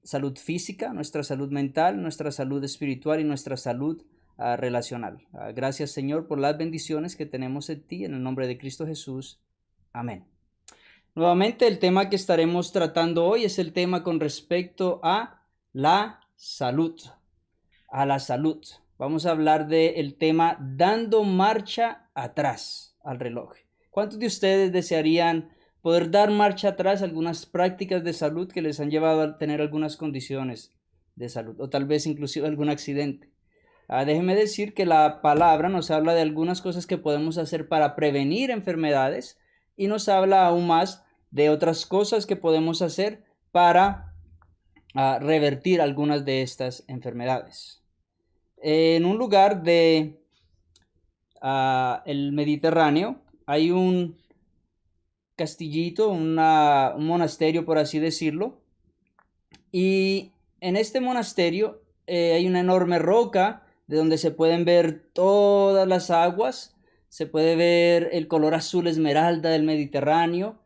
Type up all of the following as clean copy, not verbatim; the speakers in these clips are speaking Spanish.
salud física, nuestra salud mental, nuestra salud espiritual y nuestra salud relacional. Gracias, Señor, por las bendiciones que tenemos en ti, en el nombre de Cristo Jesús. Amén. Nuevamente, el tema que estaremos tratando hoy es el tema con respecto a la salud. A la salud. Vamos a hablar del tema dando marcha atrás al reloj. ¿Cuántos de ustedes desearían poder dar marcha atrás a algunas prácticas de salud que les han llevado a tener algunas condiciones de salud o tal vez inclusive algún accidente? Déjeme decir que la palabra nos habla de algunas cosas que podemos hacer para prevenir enfermedades y nos habla aún más de otras cosas que podemos hacer para revertir algunas de estas enfermedades. En un lugar de el Mediterráneo hay un castillito, un monasterio por así decirlo, y en este monasterio hay una enorme roca de donde se pueden ver todas las aguas, se puede ver el color azul esmeralda del Mediterráneo,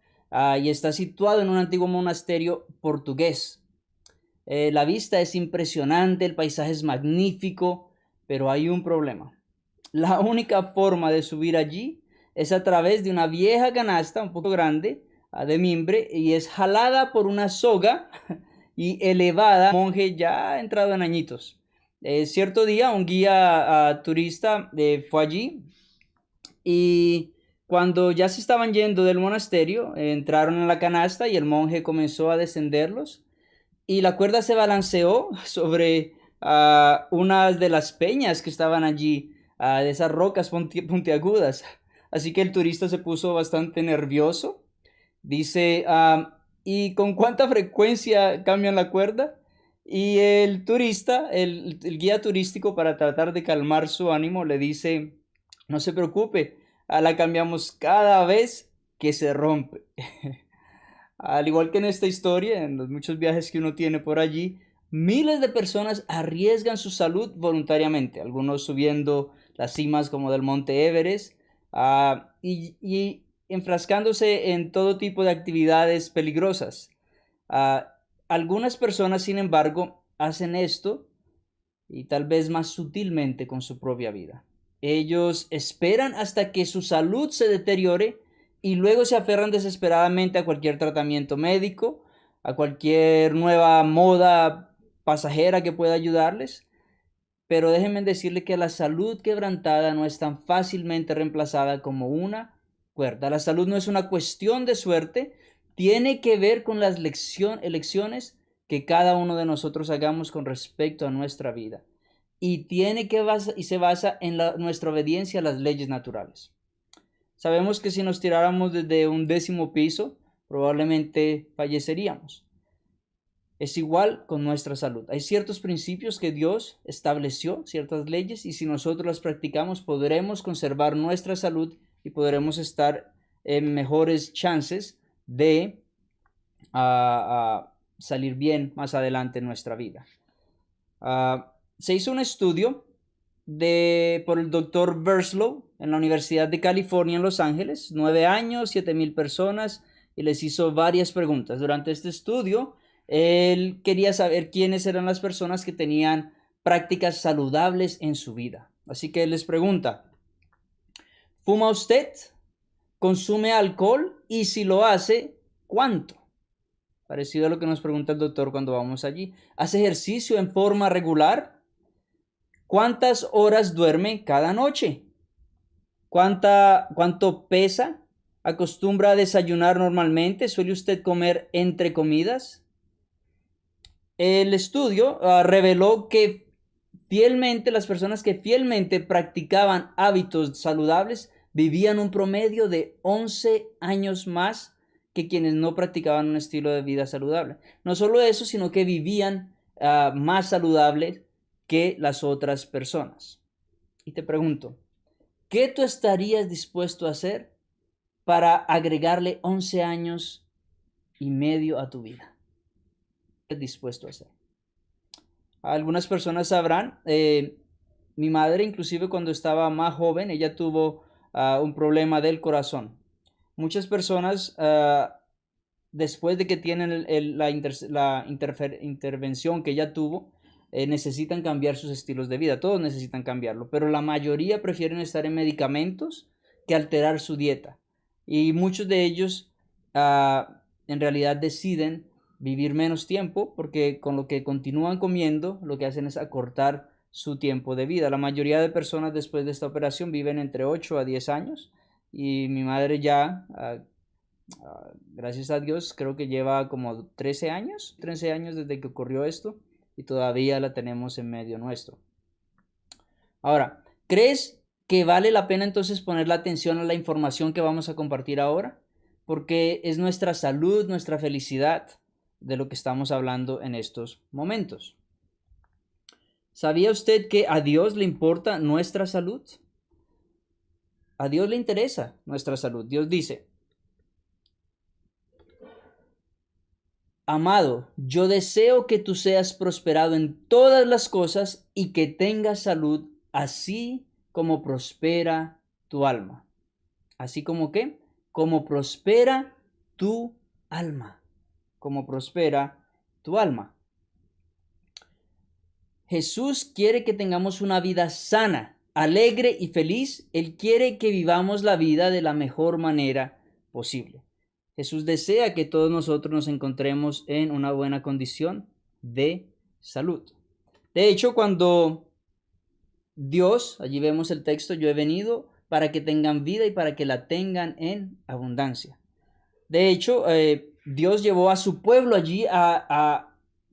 y está situado en un antiguo monasterio portugués. La vista es impresionante, el paisaje es magnífico, pero hay un problema. La única forma de subir allí es a través de una vieja canasta un poco grande de mimbre y es jalada por una soga y elevada, monje ya entrado en añitos. Cierto día un guía turista fue allí y cuando ya se estaban yendo del monasterio, entraron en la canasta y el monje comenzó a descenderlos y la cuerda se balanceó sobre unas de las peñas que estaban allí, de esas rocas puntiagudas. Así que el turista se puso bastante nervioso. Dice, ¿y con cuánta frecuencia cambian la cuerda? Y el turista, el guía turístico, para tratar de calmar su ánimo, le dice, no se preocupe, la cambiamos cada vez que se rompe. Al igual que en esta historia, en los muchos viajes que uno tiene por allí, miles de personas arriesgan su salud voluntariamente, algunos subiendo las cimas como del Monte Everest, y enfrascándose en todo tipo de actividades peligrosas. Algunas personas, sin embargo, hacen esto y tal vez más sutilmente con su propia vida. Ellos esperan hasta que su salud se deteriore y luego se aferran desesperadamente a cualquier tratamiento médico, a cualquier nueva moda pasajera que pueda ayudarles. Pero déjenme decirle que la salud quebrantada no es tan fácilmente reemplazada como una cuerda. La salud no es una cuestión de suerte, tiene que ver con las elecciones que cada uno de nosotros hagamos con respecto a nuestra vida. Y se basa en nuestra obediencia a las leyes naturales. Sabemos que si nos tiráramos desde un 10º piso, probablemente falleceríamos. Es igual con nuestra salud. Hay ciertos principios que Dios estableció, ciertas leyes, y si nosotros las practicamos, podremos conservar nuestra salud y podremos estar en mejores chances de salir bien más adelante en nuestra vida. Se hizo un estudio por el doctor Berslow en la Universidad de California en Los Ángeles, 9 años, 7,000 personas, y les hizo varias preguntas. Durante este estudio, él quería saber quiénes eran las personas que tenían prácticas saludables en su vida. Así que él les pregunta, ¿fuma usted? ¿Consume alcohol? Y si lo hace, ¿cuánto? Parecido a lo que nos pregunta el doctor cuando vamos allí. ¿Hace ejercicio en forma regular? ¿Cuántas horas duerme cada noche? ¿Cuánto pesa? ¿Acostumbra a desayunar normalmente? ¿Suele usted comer entre comidas? El estudio reveló que las personas que fielmente practicaban hábitos saludables vivían un promedio de 11 años más que quienes no practicaban un estilo de vida saludable. No solo eso, sino que vivían más saludables que las otras personas. Y te pregunto, ¿qué tú estarías dispuesto a hacer para agregarle 11 años y medio a tu vida? ¿Qué estás dispuesto a hacer? Algunas personas sabrán, mi madre inclusive cuando estaba más joven, ella tuvo un problema del corazón. Muchas personas después de que tienen intervención que ella tuvo, necesitan cambiar sus estilos de vida. Todos necesitan cambiarlo, pero la mayoría prefieren estar en medicamentos que alterar su dieta. Y muchos de ellos en realidad deciden vivir menos tiempo porque con lo que continúan comiendo, lo que hacen es acortar su tiempo de vida. La mayoría de personas después de esta operación viven entre 8 a 10 años y mi madre ya, gracias a Dios, creo que lleva como 13 años desde que ocurrió esto y todavía la tenemos en medio nuestro. Ahora, ¿crees que vale la pena entonces poner la atención a la información que vamos a compartir ahora? Porque es nuestra salud, nuestra felicidad de lo que estamos hablando en estos momentos. ¿Sabía usted que a Dios le importa nuestra salud? A Dios le interesa nuestra salud. Dios dice: amado, yo deseo que tú seas prosperado en todas las cosas y que tengas salud, así como prospera tu alma. ¿Así como qué? Como prospera tu alma. Como prospera tu alma. Jesús quiere que tengamos una vida sana, alegre y feliz. Él quiere que vivamos la vida de la mejor manera posible. Jesús desea que todos nosotros nos encontremos en una buena condición de salud. De hecho, cuando Dios, allí vemos el texto, yo he venido para que tengan vida y para que la tengan en abundancia. De hecho, Dios llevó a su pueblo allí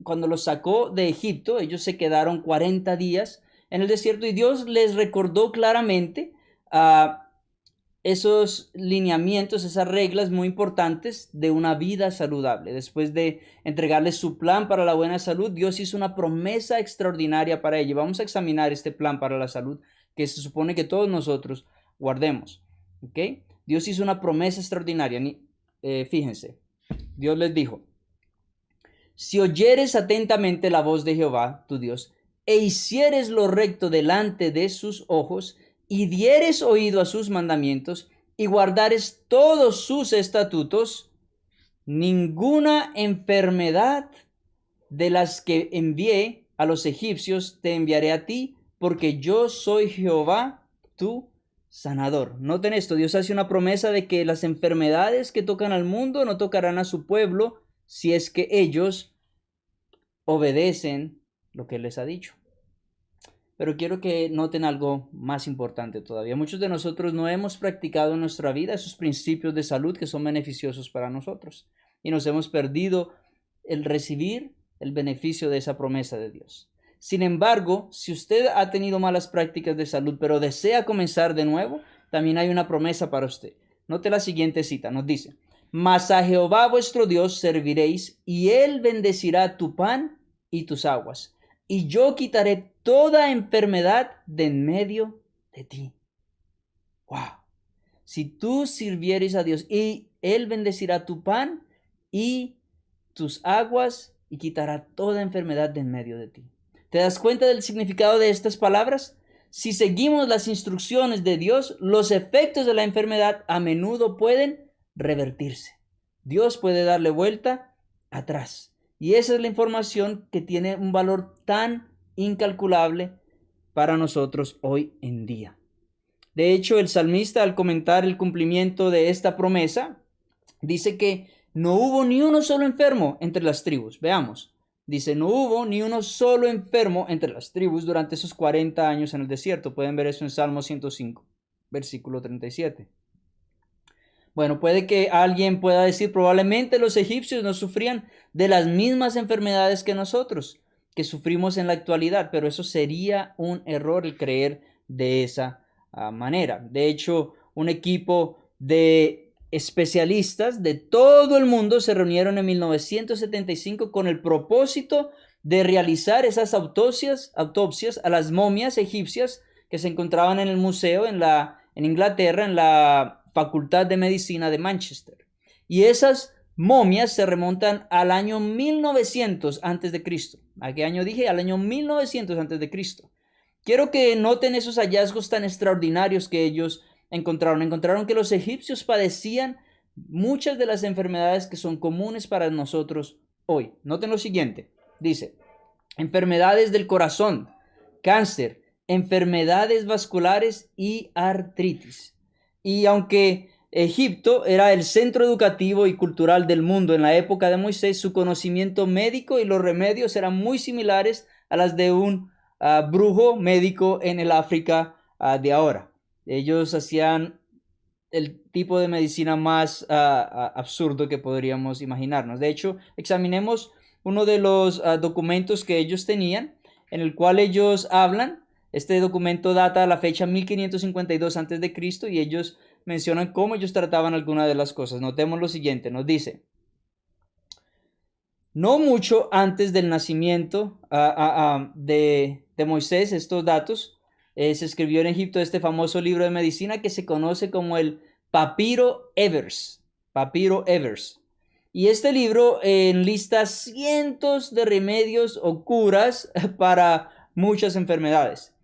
cuando los sacó de Egipto. Ellos se quedaron 40 días en el desierto y Dios les recordó claramente esos lineamientos, esas reglas muy importantes de una vida saludable. Después de entregarles su plan para la buena salud, Dios hizo una promesa extraordinaria para ellos. Vamos a examinar este plan para la salud que se supone que todos nosotros guardemos. ¿Ok? Dios hizo una promesa extraordinaria. Fíjense, Dios les dijo: si oyeres atentamente la voz de Jehová, tu Dios, e hicieres lo recto delante de sus ojos, y dieres oído a sus mandamientos, y guardares todos sus estatutos, ninguna enfermedad de las que envié a los egipcios te enviaré a ti, porque yo soy Jehová, tu sanador. Noten esto, Dios hace una promesa de que las enfermedades que tocan al mundo no tocarán a su pueblo si es que ellos obedecen lo que Él les ha dicho. Pero quiero que noten algo más importante todavía. Muchos de nosotros no hemos practicado en nuestra vida esos principios de salud que son beneficiosos para nosotros y nos hemos perdido el recibir el beneficio de esa promesa de Dios. Sin embargo, si usted ha tenido malas prácticas de salud pero desea comenzar de nuevo, también hay una promesa para usted. Note la siguiente cita, nos dice: mas a Jehová vuestro Dios serviréis, y Él bendecirá tu pan y tus aguas, y yo quitaré toda enfermedad de en medio de ti. Wow. Si tú sirvieres a Dios, y Él bendecirá tu pan y tus aguas, y quitará toda enfermedad de en medio de ti. ¿Te das cuenta del significado de estas palabras? Si seguimos las instrucciones de Dios, los efectos de la enfermedad a menudo pueden revertirse. Dios puede darle vuelta atrás. Y esa es la información que tiene un valor tan incalculable para nosotros hoy en día. De hecho, el salmista, al comentar el cumplimiento de esta promesa, dice que no hubo ni uno solo enfermo entre las tribus. Veamos. Dice: no hubo ni uno solo enfermo entre las tribus durante esos 40 años en el desierto. Pueden ver eso en Salmo 105, versículo 37. Bueno, puede que alguien pueda decir: probablemente los egipcios no sufrían de las mismas enfermedades que nosotros, que sufrimos en la actualidad, pero eso sería un error el creer de esa manera. De hecho, un equipo de especialistas de todo el mundo se reunieron en 1975 con el propósito de realizar esas autopsias a las momias egipcias que se encontraban en el museo en Inglaterra, en la Facultad de Medicina de Manchester. Y esas momias se remontan al año 1900 antes de Cristo. ¿A qué año dije? Al año 1900 antes de Cristo. Quiero que noten esos hallazgos tan extraordinarios que ellos encontraron. Encontraron que los egipcios padecían muchas de las enfermedades que son comunes para nosotros hoy. Noten lo siguiente, dice, enfermedades del corazón, cáncer, enfermedades vasculares y artritis. Y aunque Egipto era el centro educativo y cultural del mundo en la época de Moisés, su conocimiento médico y los remedios eran muy similares a las de un brujo médico en el África de ahora. Ellos hacían el tipo de medicina más absurdo que podríamos imaginarnos. De hecho, examinemos uno de los documentos que ellos tenían, en el cual ellos hablan. Este documento data la fecha 1552 a.C. y ellos mencionan cómo ellos trataban algunas de las cosas. Notemos lo siguiente, nos dice: no mucho antes del nacimiento de Moisés, estos datos, se escribió en Egipto este famoso libro de medicina que se conoce como el Papiro Evers. Papiro Evers. Y este libro enlista cientos de remedios o curas para muchas enfermedades,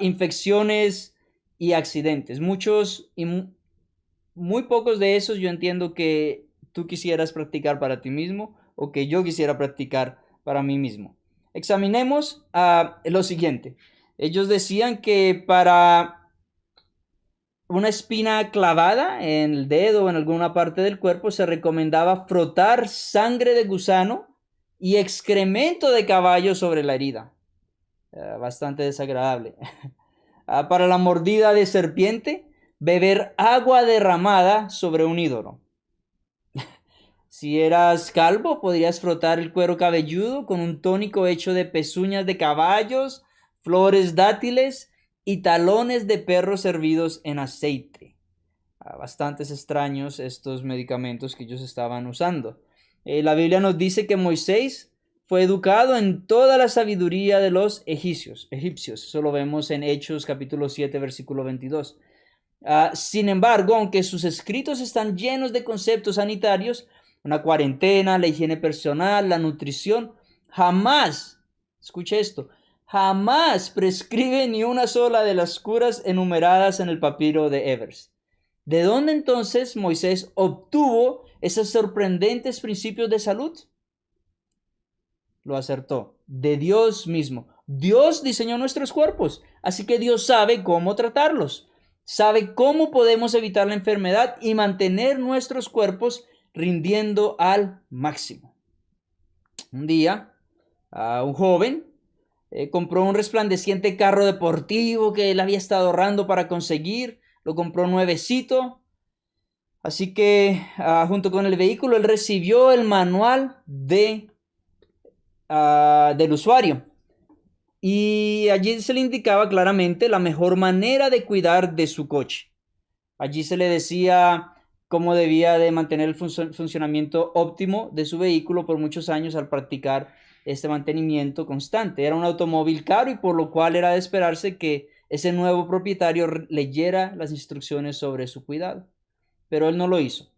infecciones y accidentes. Muchos y muy pocos de esos yo entiendo que tú quisieras practicar para ti mismo o que yo quisiera practicar para mí mismo. Examinemos lo siguiente. Ellos decían que para una espina clavada en el dedo o en alguna parte del cuerpo se recomendaba frotar sangre de gusano y excremento de caballo sobre la herida. Bastante desagradable. Para la mordida de serpiente, beber agua derramada sobre un ídolo. Si eras calvo, podrías frotar el cuero cabelludo con un tónico hecho de pezuñas de caballos, flores dátiles y talones de perros hervidos en aceite. Bastantes extraños estos medicamentos que ellos estaban usando. La Biblia nos dice que Moisés fue educado en toda la sabiduría de los egipcios. Eso lo vemos en Hechos capítulo 7, versículo 22. Sin embargo, aunque sus escritos están llenos de conceptos sanitarios, una cuarentena, la higiene personal, la nutrición, jamás, escuche esto, jamás prescribe ni una sola de las curas enumeradas en el papiro de Evers. ¿De dónde entonces Moisés obtuvo esos sorprendentes principios de salud? Lo acertó, de Dios mismo. Dios diseñó nuestros cuerpos, así que Dios sabe cómo tratarlos, sabe cómo podemos evitar la enfermedad y mantener nuestros cuerpos rindiendo al máximo. Un día, un joven compró un resplandeciente carro deportivo que él había estado ahorrando para conseguir. Lo compró nuevecito. Así que junto con el vehículo él recibió el manual del usuario. Y allí se le indicaba claramente la mejor manera de cuidar de su coche. Allí se le decía cómo debía de mantener el funcionamiento óptimo de su vehículo por muchos años al practicar este mantenimiento constante. Era un automóvil caro y por lo cual era de esperarse que ese nuevo propietario leyera las instrucciones sobre su cuidado. Pero él no lo hizo.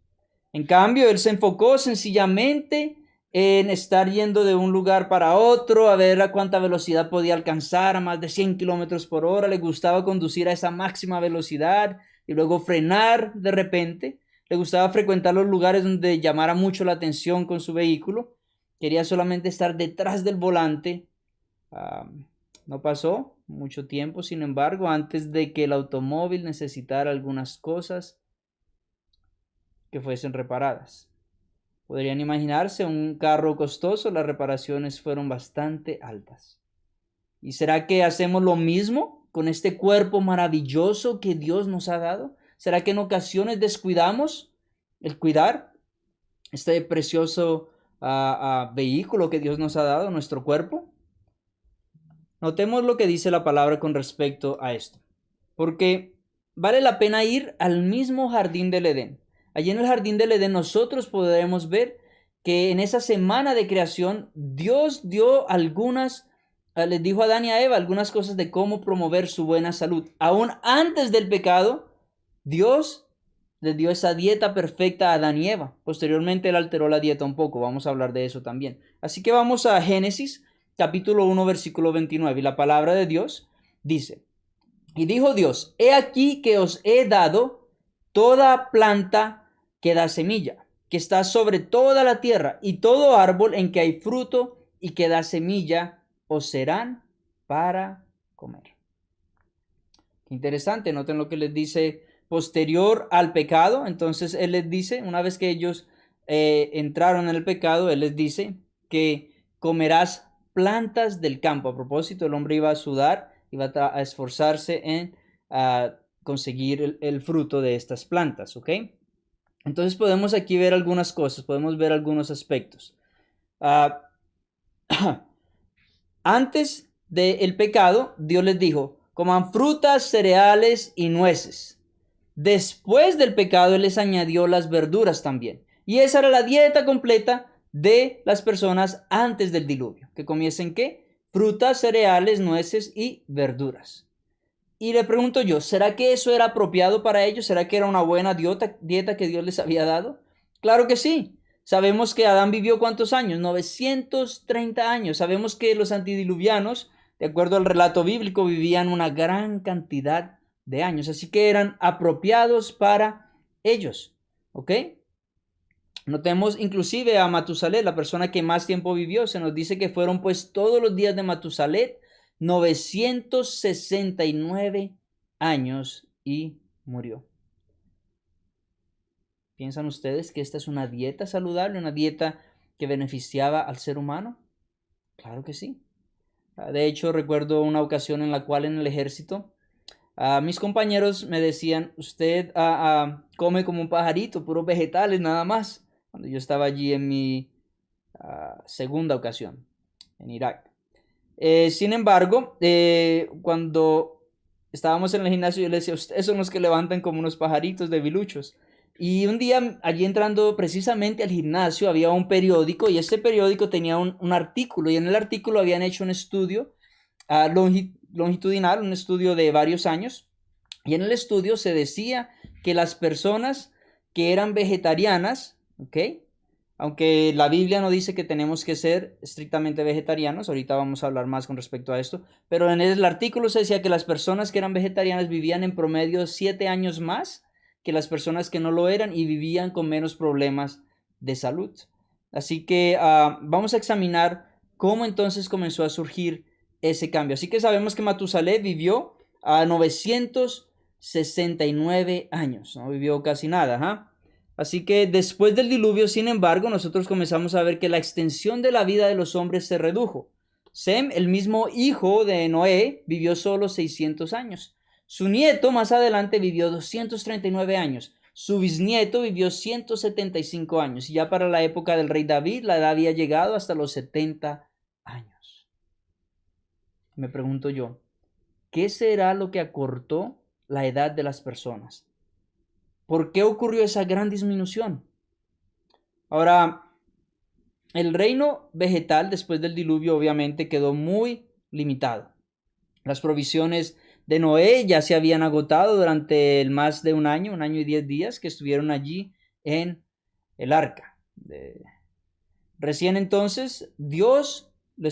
En cambio, él se enfocó sencillamente en estar yendo de un lugar para otro, a ver a cuánta velocidad podía alcanzar, a más de 100 kilómetros por hora. Le gustaba conducir a esa máxima velocidad y luego frenar de repente. Le gustaba frecuentar los lugares donde llamara mucho la atención con su vehículo. Quería solamente estar detrás del volante. No pasó mucho tiempo, sin embargo, antes de que el automóvil necesitara algunas cosas que fuesen reparadas. Podrían imaginarse un carro costoso, las reparaciones fueron bastante altas. ¿Y será que hacemos lo mismo con este cuerpo maravilloso que Dios nos ha dado? ¿Será que en ocasiones descuidamos el cuidar este precioso vehículo que Dios nos ha dado, nuestro cuerpo? Notemos lo que dice la palabra con respecto a esto, porque vale la pena ir al mismo jardín del Edén. Allí en el jardín del Edén nosotros podremos ver que en esa semana de creación Dios dio les dijo a Adán y a Eva algunas cosas de cómo promover su buena salud. Aún antes del pecado, Dios les dio esa dieta perfecta a Adán y Eva. Posteriormente él alteró la dieta un poco, vamos a hablar de eso también. Así que vamos a Génesis capítulo 1 versículo 29 y la palabra de Dios dice: y dijo Dios, he aquí que os he dado toda planta que da semilla, que está sobre toda la tierra, y todo árbol en que hay fruto y que da semilla, os serán para comer. Qué interesante, noten lo que les dice posterior al pecado. Entonces él les dice, una vez que ellos entraron en el pecado, él les dice que comerás plantas del campo. A propósito, el hombre iba a sudar, iba a esforzarse en conseguir el fruto de estas plantas, ¿ok? Entonces podemos aquí ver algunas cosas, podemos ver algunos aspectos. Antes del pecado, Dios les dijo, coman frutas, cereales y nueces. Después del pecado, Él les añadió las verduras también. Y esa era la dieta completa de las personas antes del diluvio. Que comiesen ¿qué? Frutas, cereales, nueces y verduras. Y le pregunto yo, ¿será que eso era apropiado para ellos? ¿Será que era una buena dieta que Dios les había dado? Claro que sí. Sabemos que Adán vivió ¿cuántos años? 930 años. Sabemos que los antidiluvianos, de acuerdo al relato bíblico, vivían una gran cantidad de años. Así que eran apropiados para ellos. ¿Ok? Notemos inclusive a Matusalet, la persona que más tiempo vivió. Se nos dice que fueron pues todos los días de Matusalet 969 años y murió. ¿Piensan ustedes que esta es una dieta saludable, una dieta que beneficiaba al ser humano? Claro que sí. De hecho, recuerdo una ocasión en la cual en el ejército mis compañeros me decían, usted come como un pajarito, puros vegetales nada más, cuando yo estaba allí en mi segunda ocasión en Irak. Sin embargo, cuando estábamos en el gimnasio, yo le decía, ustedes son los que levantan como unos pajaritos debiluchos. Y un día, allí entrando precisamente al gimnasio, había un periódico y ese periódico tenía un artículo y en el artículo habían hecho un estudio longitudinal, un estudio de varios años. Y en el estudio se decía que las personas que eran vegetarianas, ¿ok? Aunque la Biblia no dice que tenemos que ser estrictamente vegetarianos, ahorita vamos a hablar más con respecto a esto, pero en el artículo se decía que las personas que eran vegetarianas vivían en promedio 7 años más que las personas que no lo eran y vivían con menos problemas de salud. Así que vamos a examinar cómo entonces comenzó a surgir ese cambio. Así que sabemos que Matusalén vivió a 969 años, no vivió casi nada, ¿eh? Así que después del diluvio, sin embargo, nosotros comenzamos a ver que la extensión de la vida de los hombres se redujo. Sem, el mismo hijo de Noé, vivió solo 600 años. Su nieto más adelante vivió 239 años. Su bisnieto vivió 175 años. Y ya para la época del rey David, la edad había llegado hasta los 70 años. Me pregunto yo, ¿qué será lo que acortó la edad de las personas? ¿Por qué ocurrió esa gran disminución? Ahora, el reino vegetal después del diluvio obviamente quedó muy limitado. Las provisiones de Noé ya se habían agotado durante el más de un año y 10 días que estuvieron allí en el arca. Recién entonces Dios le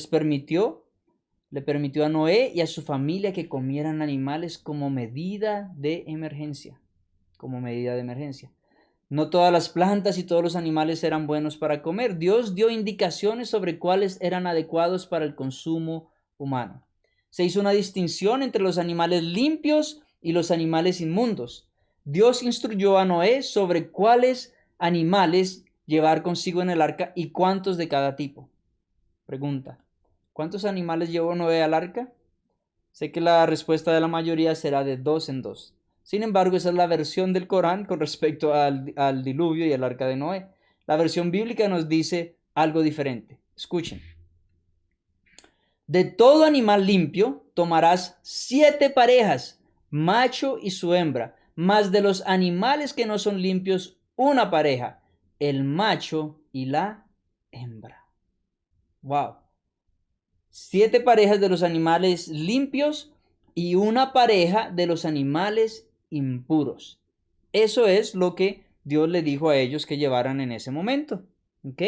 permitió a Noé y a su familia que comieran animales como medida de emergencia. No todas las plantas y todos los animales eran buenos para comer. Dios dio indicaciones sobre cuáles eran adecuados para el consumo humano. Se hizo una distinción entre los animales limpios y los animales inmundos. Dios instruyó a Noé sobre cuáles animales llevar consigo en el arca y cuántos de cada tipo. Pregunta, ¿cuántos animales llevó Noé al arca? Sé que la respuesta de la mayoría será de 2 en 2. Sin embargo, esa es la versión del Corán con respecto al diluvio y al arca de Noé. La versión bíblica nos dice algo diferente. Escuchen. De todo animal limpio tomarás 7 parejas, macho y su hembra, más de los animales que no son limpios, una pareja, el macho y la hembra. Wow. 7 parejas de los animales limpios y una pareja de los animales impuros. Eso es lo que Dios le dijo a ellos que llevaran en ese momento. ¿Ok?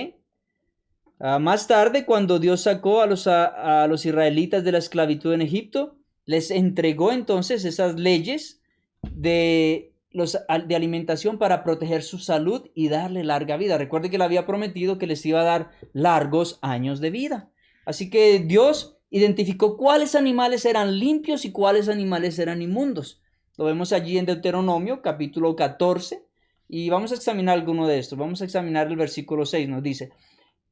Más tarde, cuando Dios sacó a los israelitas de la esclavitud en Egipto, les entregó entonces esas leyes de de alimentación para proteger su salud y darle larga vida. Recuerde que le había prometido que les iba a dar largos años de vida. Así que Dios identificó cuáles animales eran limpios y cuáles animales eran inmundos. Lo vemos allí en Deuteronomio capítulo 14 y vamos a examinar alguno de estos. Vamos a examinar el versículo 6, nos dice: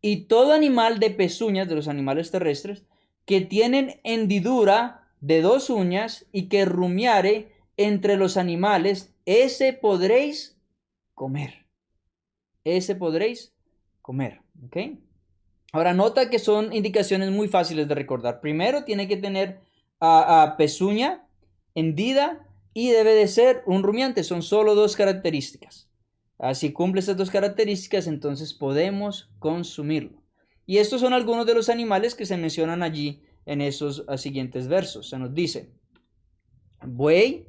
y todo animal de pezuñas, de los animales terrestres, que tienen hendidura de 2 uñas y que rumiare entre los animales, ese podréis comer. Ese podréis comer. ¿Ok? Ahora nota que son indicaciones muy fáciles de recordar. Primero tiene que tener pezuña, hendida, y debe de ser un rumiante. Son solo 2 características. Si cumple estas 2 características, entonces podemos consumirlo. Y estos son algunos de los animales que se mencionan allí en esos siguientes versos. Se nos dice: buey,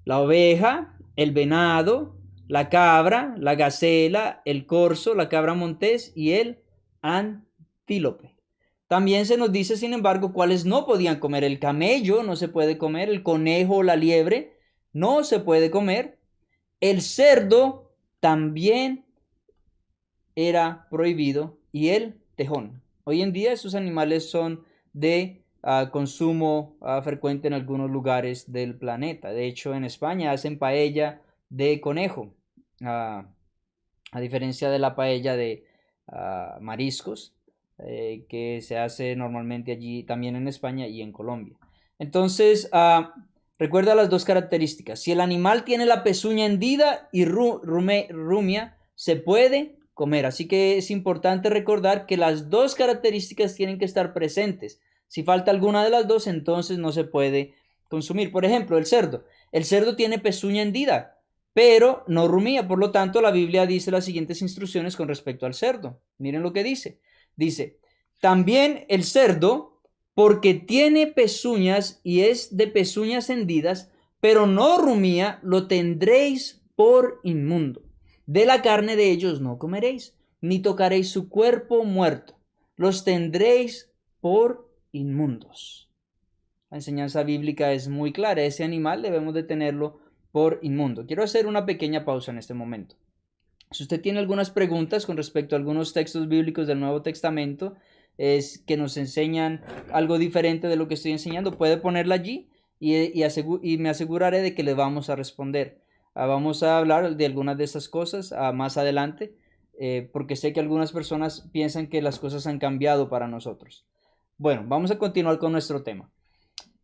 la oveja, el venado, la cabra, la gacela, el corzo, la cabra montés y el antílope. También se nos dice, sin embargo, cuáles no podían comer. El camello no se puede comer, el conejo o la liebre no se puede comer, el cerdo también era prohibido y el tejón. Hoy en día esos animales son de consumo frecuente en algunos lugares del planeta. De hecho, en España hacen paella de conejo, a diferencia de la paella de mariscos, que se hace normalmente allí también en España y en Colombia. Entonces, recuerda las 2 características. Si el animal tiene la pezuña hendida y rumia, se puede comer. Así que es importante recordar que las 2 características tienen que estar presentes. Si falta alguna de las 2, entonces no se puede consumir. Por ejemplo, el cerdo. El cerdo tiene pezuña hendida, pero no rumía. Por lo tanto, la Biblia dice las siguientes instrucciones con respecto al cerdo. Miren lo que dice. Dice: también el cerdo, porque tiene pezuñas y es de pezuñas hendidas, pero no rumía, lo tendréis por inmundo. De la carne de ellos no comeréis, ni tocaréis su cuerpo muerto. Los tendréis por inmundos. La enseñanza bíblica es muy clara. Ese animal debemos de tenerlo por inmundo. Quiero hacer una pequeña pausa en este momento. Si usted tiene algunas preguntas con respecto a algunos textos bíblicos del Nuevo Testamento que nos enseñan algo diferente de lo que estoy enseñando, puede ponerla allí y me aseguraré de que le vamos a responder. Vamos a hablar de algunas de esas cosas más adelante, porque sé que algunas personas piensan que las cosas han cambiado para nosotros. Bueno, vamos a continuar con nuestro tema.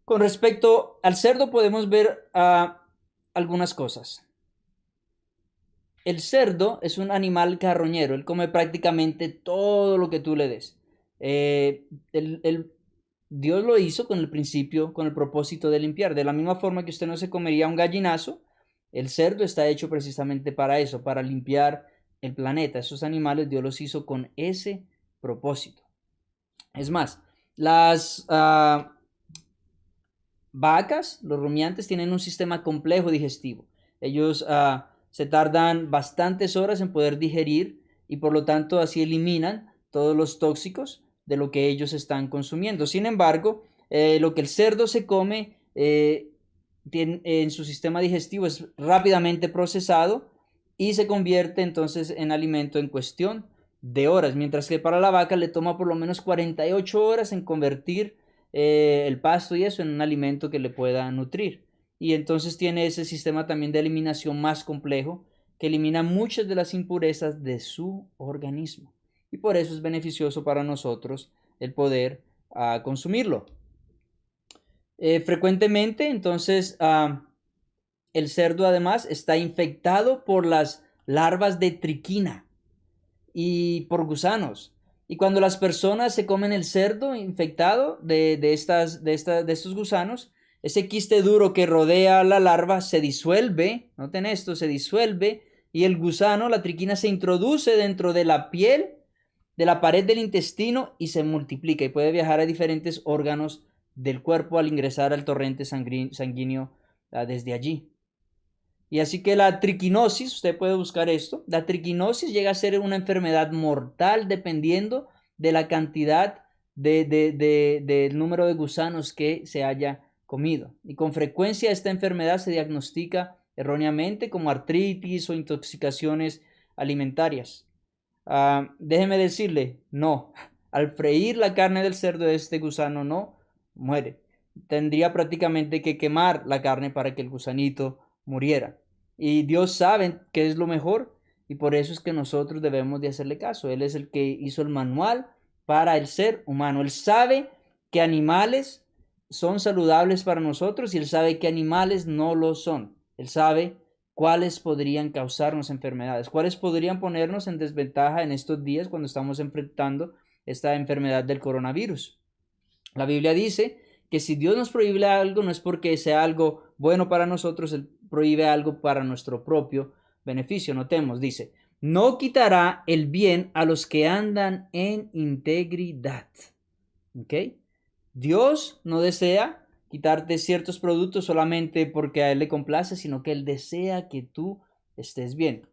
Con respecto al cerdo podemos ver algunas cosas. El cerdo es un animal carroñero, él come prácticamente todo lo que tú le des. Dios lo hizo con el principio, con el propósito de limpiar. De la misma forma que usted no se comería un gallinazo, el cerdo está hecho precisamente para eso, para limpiar el planeta. Esos animales Dios los hizo con ese propósito. Es más, las vacas, los rumiantes, tienen un sistema complejo digestivo. Ellos se tardan bastantes horas en poder digerir y por lo tanto así eliminan todos los tóxicos de lo que ellos están consumiendo. Sin embargo, lo que el cerdo se come en su sistema digestivo es rápidamente procesado y se convierte entonces en alimento en cuestión de horas, mientras que para la vaca le toma por lo menos 48 horas en convertir el pasto y eso en un alimento que le pueda nutrir. Y entonces tiene ese sistema también de eliminación más complejo que elimina muchas de las impurezas de su organismo. Y por eso es beneficioso para nosotros el poder consumirlo. Frecuentemente, entonces, el cerdo además está infectado por las larvas de triquina y por gusanos. Y cuando las personas se comen el cerdo infectado de estos gusanos, ese quiste duro que rodea la larva se disuelve, noten esto, se disuelve y el gusano, la triquina, se introduce dentro de la piel, de la pared del intestino y se multiplica y puede viajar a diferentes órganos del cuerpo al ingresar al torrente sanguíneo desde allí. Y así que la triquinosis, usted puede buscar esto, la triquinosis llega a ser una enfermedad mortal dependiendo de la cantidad del número de gusanos que se haya comido. Y con frecuencia esta enfermedad se diagnostica erróneamente, como artritis o intoxicaciones alimentarias. Déjeme decirle, no, al freír la carne del cerdo, este gusano no muere. Tendría prácticamente que quemar la carne para que el gusanito muriera. Y Dios sabe qué es lo mejor, y por eso es que nosotros debemos de hacerle caso. Él es el que hizo el manual para el ser humano. Él sabe que animales son saludables para nosotros y él sabe que animales no lo son. Él sabe cuáles podrían causarnos enfermedades, cuáles podrían ponernos en desventaja en estos días cuando estamos enfrentando esta enfermedad del coronavirus. La Biblia dice que si Dios nos prohíbe algo, no es porque sea algo bueno para nosotros, Él prohíbe algo para nuestro propio beneficio. Notemos, dice, no quitará el bien a los que andan en integridad. ¿Ok? Dios no desea quitarte ciertos productos solamente porque a Él le complace, sino que Él desea que tú estés bien.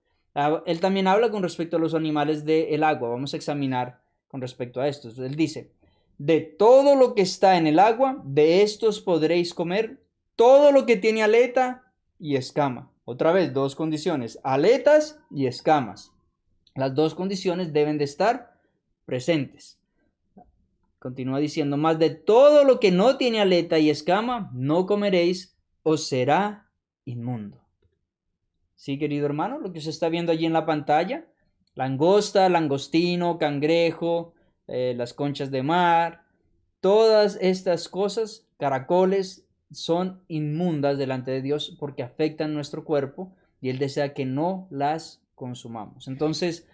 Él también habla con respecto a los animales del agua. Vamos a examinar con respecto a estos. Él dice, de todo lo que está en el agua, de estos podréis comer todo lo que tiene aleta y escama. Otra vez, dos condiciones, aletas y escamas. Las dos condiciones deben de estar presentes. Continúa diciendo, más de todo lo que no tiene aleta y escama, no comeréis, os será inmundo. Sí, querido hermano, lo que se está viendo allí en la pantalla, langosta, langostino, cangrejo, las conchas de mar, todas estas cosas, caracoles, son inmundas delante de Dios porque afectan nuestro cuerpo y Él desea que no las consumamos. Entonces,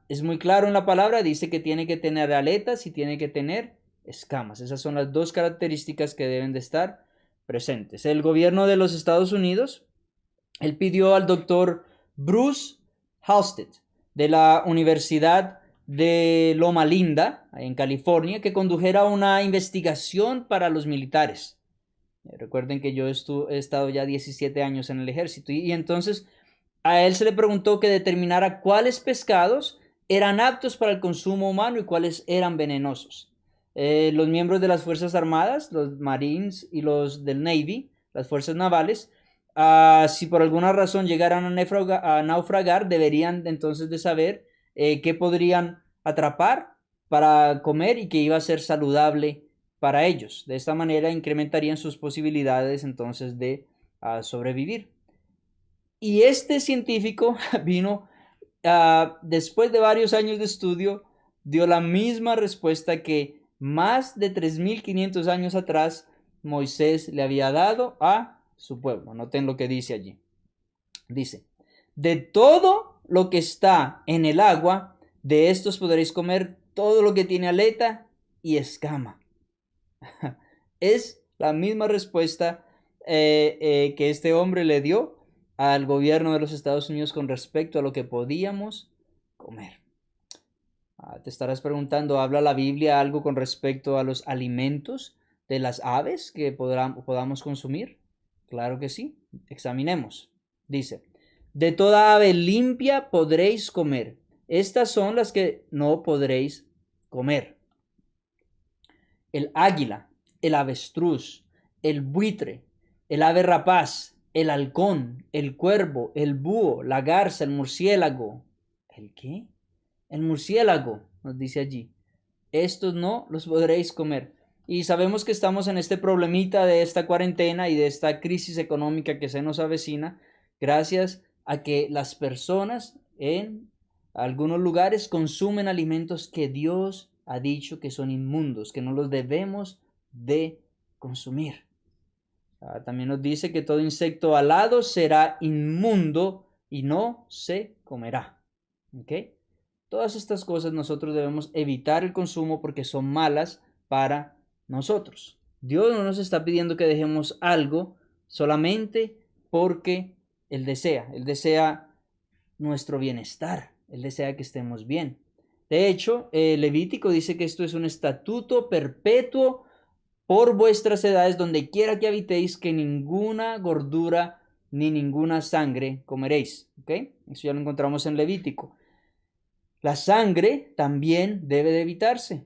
es muy claro en la palabra, dice que tiene que tener aletas y tiene que tener escamas. Esas son las dos características que deben de estar presentes. El gobierno de los Estados Unidos, él pidió al doctor Bruce Halstead de la Universidad de Loma Linda, en California, que condujera una investigación para los militares. Recuerden que yo he estado ya 17 años en el ejército y entonces a él se le preguntó que determinara cuáles pescados eran aptos para el consumo humano y cuáles eran venenosos. Los miembros de las Fuerzas Armadas, los Marines y los del Navy, las fuerzas navales, si por alguna razón llegaran a naufragar, deberían entonces de saber qué podrían atrapar para comer y que iba a ser saludable para ellos. De esta manera incrementarían sus posibilidades entonces de sobrevivir. Y este científico vino después de varios años de estudio, dio la misma respuesta que más de 3.500 años atrás Moisés le había dado a su pueblo. Noten lo que dice allí. Dice, de todo lo que está en el agua, de estos podréis comer todo lo que tiene aleta y escama. Es la misma respuesta que este hombre le dio al gobierno de los Estados Unidos con respecto a lo que podíamos comer. Te estarás preguntando, ¿habla la Biblia algo con respecto a los alimentos de las aves que podamos consumir? Claro que sí. Examinemos. Dice, de toda ave limpia podréis comer. Estas son las que no podréis comer. El águila, el avestruz, el buitre, el ave rapaz, el halcón, el cuervo, el búho, la garza, el murciélago. ¿El qué? El murciélago, nos dice allí. Estos no los podréis comer. Y sabemos que estamos en este problemita de esta cuarentena y de esta crisis económica que se nos avecina, gracias a que las personas en algunos lugares consumen alimentos que Dios ha dicho que son inmundos, que no los debemos de consumir. También nos dice que todo insecto alado será inmundo y no se comerá. ¿Ok? Todas estas cosas nosotros debemos evitar el consumo porque son malas para nosotros. Dios no nos está pidiendo que dejemos algo solamente porque Él desea nuestro bienestar, Él desea que estemos bien. De hecho, Levítico dice que esto es un estatuto perpetuo por vuestras edades, donde quiera que habitéis, que ninguna gordura ni ninguna sangre comeréis. ¿Ok? Eso ya lo encontramos en Levítico. La sangre también debe de evitarse.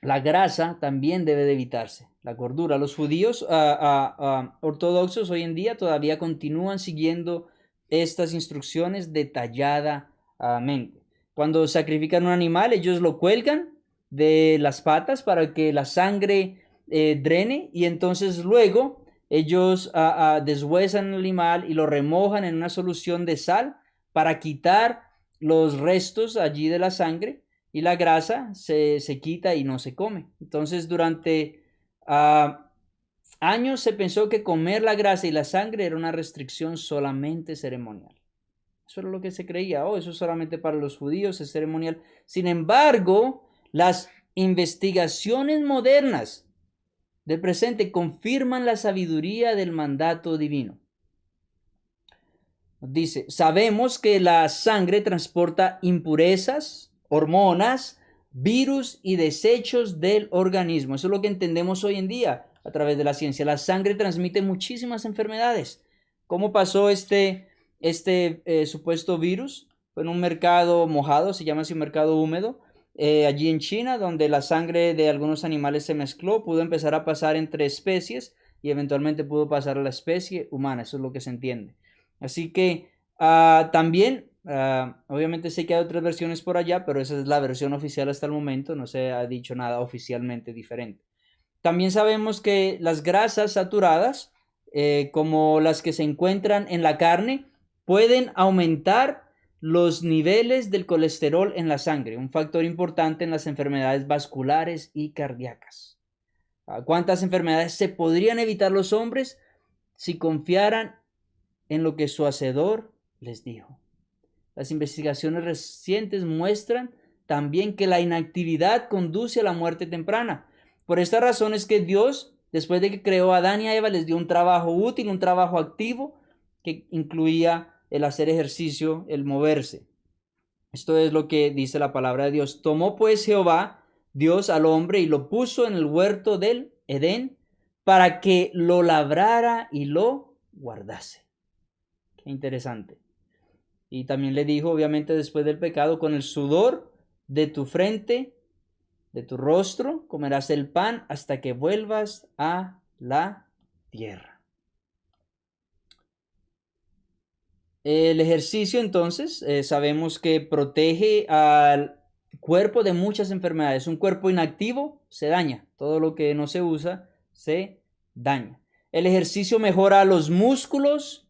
La grasa también debe de evitarse, la gordura. Los judíos ortodoxos hoy en día todavía continúan siguiendo estas instrucciones detalladamente. Cuando sacrifican un animal, ellos lo cuelgan de las patas para que la sangre drene, y entonces luego ellos deshuesan el animal y lo remojan en una solución de sal para quitar los restos allí de la sangre, y la grasa se quita y no se come. Entonces durante años se pensó que comer la grasa y la sangre era una restricción solamente ceremonial. Eso era lo que se creía. Oh, eso es solamente para los judíos, es ceremonial. Sin embargo, las investigaciones modernas del presente confirman la sabiduría del mandato divino. Dice, sabemos que la sangre transporta impurezas, hormonas, virus y desechos del organismo. Eso es lo que entendemos hoy en día a través de la ciencia. La sangre transmite muchísimas enfermedades. ¿Cómo pasó este supuesto virus? Fue en un mercado mojado, se llama así un mercado húmedo, allí en China, donde la sangre de algunos animales se mezcló, pudo empezar a pasar entre especies y eventualmente pudo pasar a la especie humana. Eso es lo que se entiende. Así que también, obviamente sé que hay otras versiones por allá, pero esa es la versión oficial hasta el momento, no se ha dicho nada oficialmente diferente. También sabemos que las grasas saturadas, como las que se encuentran en la carne, pueden aumentar los niveles del colesterol en la sangre, un factor importante en las enfermedades vasculares y cardíacas. ¿Cuántas enfermedades se podrían evitar los hombres si confiaran en lo que su hacedor les dijo? Las investigaciones recientes muestran también que la inactividad conduce a la muerte temprana. Por esta razón es que Dios, después de que creó a Adán y a Eva, les dio un trabajo útil, un trabajo activo, que incluía el hacer ejercicio, el moverse. Esto es lo que dice la palabra de Dios. Tomó pues Jehová, Dios, al hombre y lo puso en el huerto del Edén para que lo labrara y lo guardase. Qué interesante. Y también le dijo, obviamente después del pecado, con el sudor de tu frente, de tu rostro, comerás el pan hasta que vuelvas a la tierra. El ejercicio, entonces, sabemos que protege al cuerpo de muchas enfermedades. Un cuerpo inactivo se daña. Todo lo que no se usa se daña. El ejercicio mejora los músculos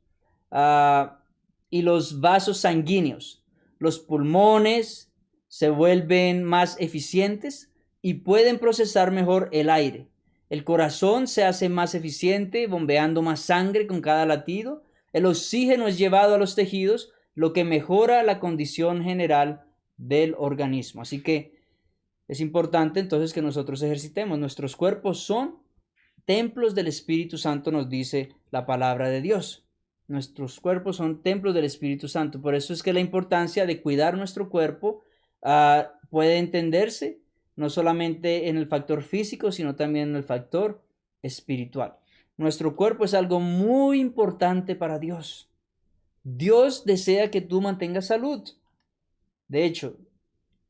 y los vasos sanguíneos. Los pulmones se vuelven más eficientes y pueden procesar mejor el aire. El corazón se hace más eficiente, bombeando más sangre con cada latido. El oxígeno es llevado a los tejidos, lo que mejora la condición general del organismo. Así que es importante entonces que nosotros ejercitemos. Nuestros cuerpos son templos del Espíritu Santo, nos dice la palabra de Dios. Nuestros cuerpos son templos del Espíritu Santo. Por eso es que la importancia de cuidar nuestro cuerpo puede entenderse no solamente en el factor físico, sino también en el factor espiritual. Nuestro cuerpo es algo muy importante para Dios. Dios desea que tú mantengas salud. De hecho,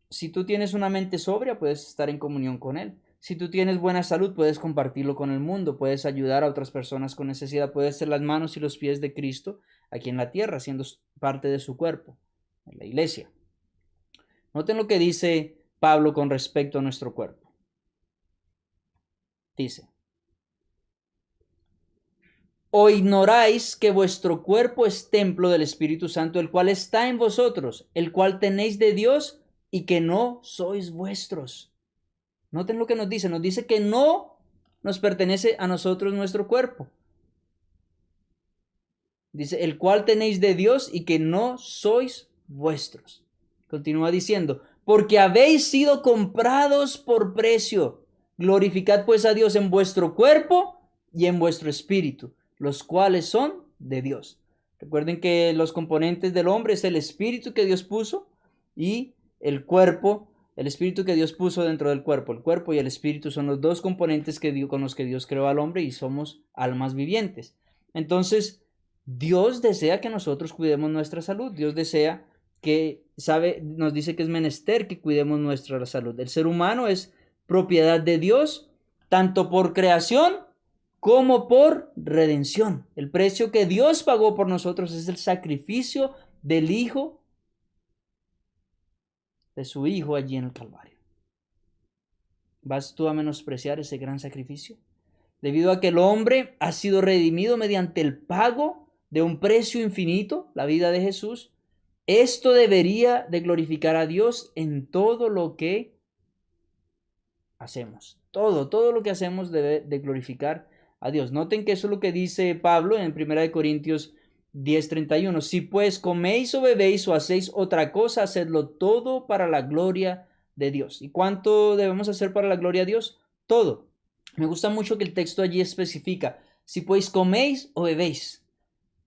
si tú tienes una mente sobria, puedes estar en comunión con Él. Si tú tienes buena salud, puedes compartirlo con el mundo, puedes ayudar a otras personas con necesidad, puedes ser las manos y los pies de Cristo aquí en la tierra, siendo parte de su cuerpo, en la iglesia. Noten lo que dice Pablo con respecto a nuestro cuerpo. Dice: ¿o ignoráis que vuestro cuerpo es templo del Espíritu Santo, el cual está en vosotros, el cual tenéis de Dios, y que no sois vuestros? Noten lo que nos dice que no nos pertenece a nosotros nuestro cuerpo. Dice, el cual tenéis de Dios y que no sois vuestros. Continúa diciendo, porque habéis sido comprados por precio. Glorificad pues a Dios en vuestro cuerpo y en vuestro espíritu, los cuales son de Dios. Recuerden que los componentes del hombre es el espíritu que Dios puso y el cuerpo, el espíritu que Dios puso dentro del cuerpo. El cuerpo y el espíritu son los dos componentes con los que Dios creó al hombre y somos almas vivientes. Entonces, Dios desea que nosotros cuidemos nuestra salud. Dios desea nos dice que es menester que cuidemos nuestra salud. El ser humano es propiedad de Dios, tanto por creación como por redención. El precio que Dios pagó por nosotros es el sacrificio del Hijo, de su Hijo allí en el Calvario. ¿Vas tú a menospreciar ese gran sacrificio? Debido a que el hombre ha sido redimido mediante el pago de un precio infinito, la vida de Jesús, esto debería de glorificar a Dios en todo lo que hacemos. Todo lo que hacemos debe de glorificar a Dios. Noten que eso es lo que dice Pablo en 1 Corintios 10:31. Si pues coméis o bebéis o hacéis otra cosa, hacedlo todo para la gloria de Dios. ¿Y cuánto debemos hacer para la gloria de Dios? Todo. Me gusta mucho que el texto allí especifica, si pues coméis o bebéis.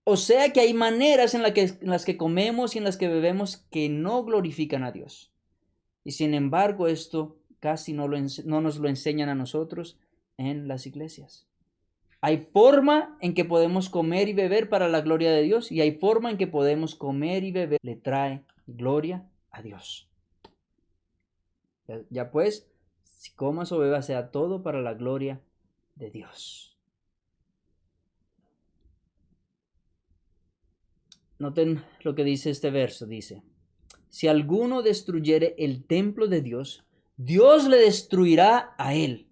O sea que hay maneras en las que comemos y en las que bebemos que no glorifican a Dios. Y sin embargo, esto casi no nos lo enseñan a nosotros en las iglesias. Hay forma en que podemos comer y beber para la gloria de Dios, y hay forma en que podemos comer y beber le trae gloria a Dios. Ya pues, si comas o bebas, sea todo para la gloria de Dios. Noten lo que dice este verso, dice, si alguno destruyere el templo de Dios, Dios le destruirá a él,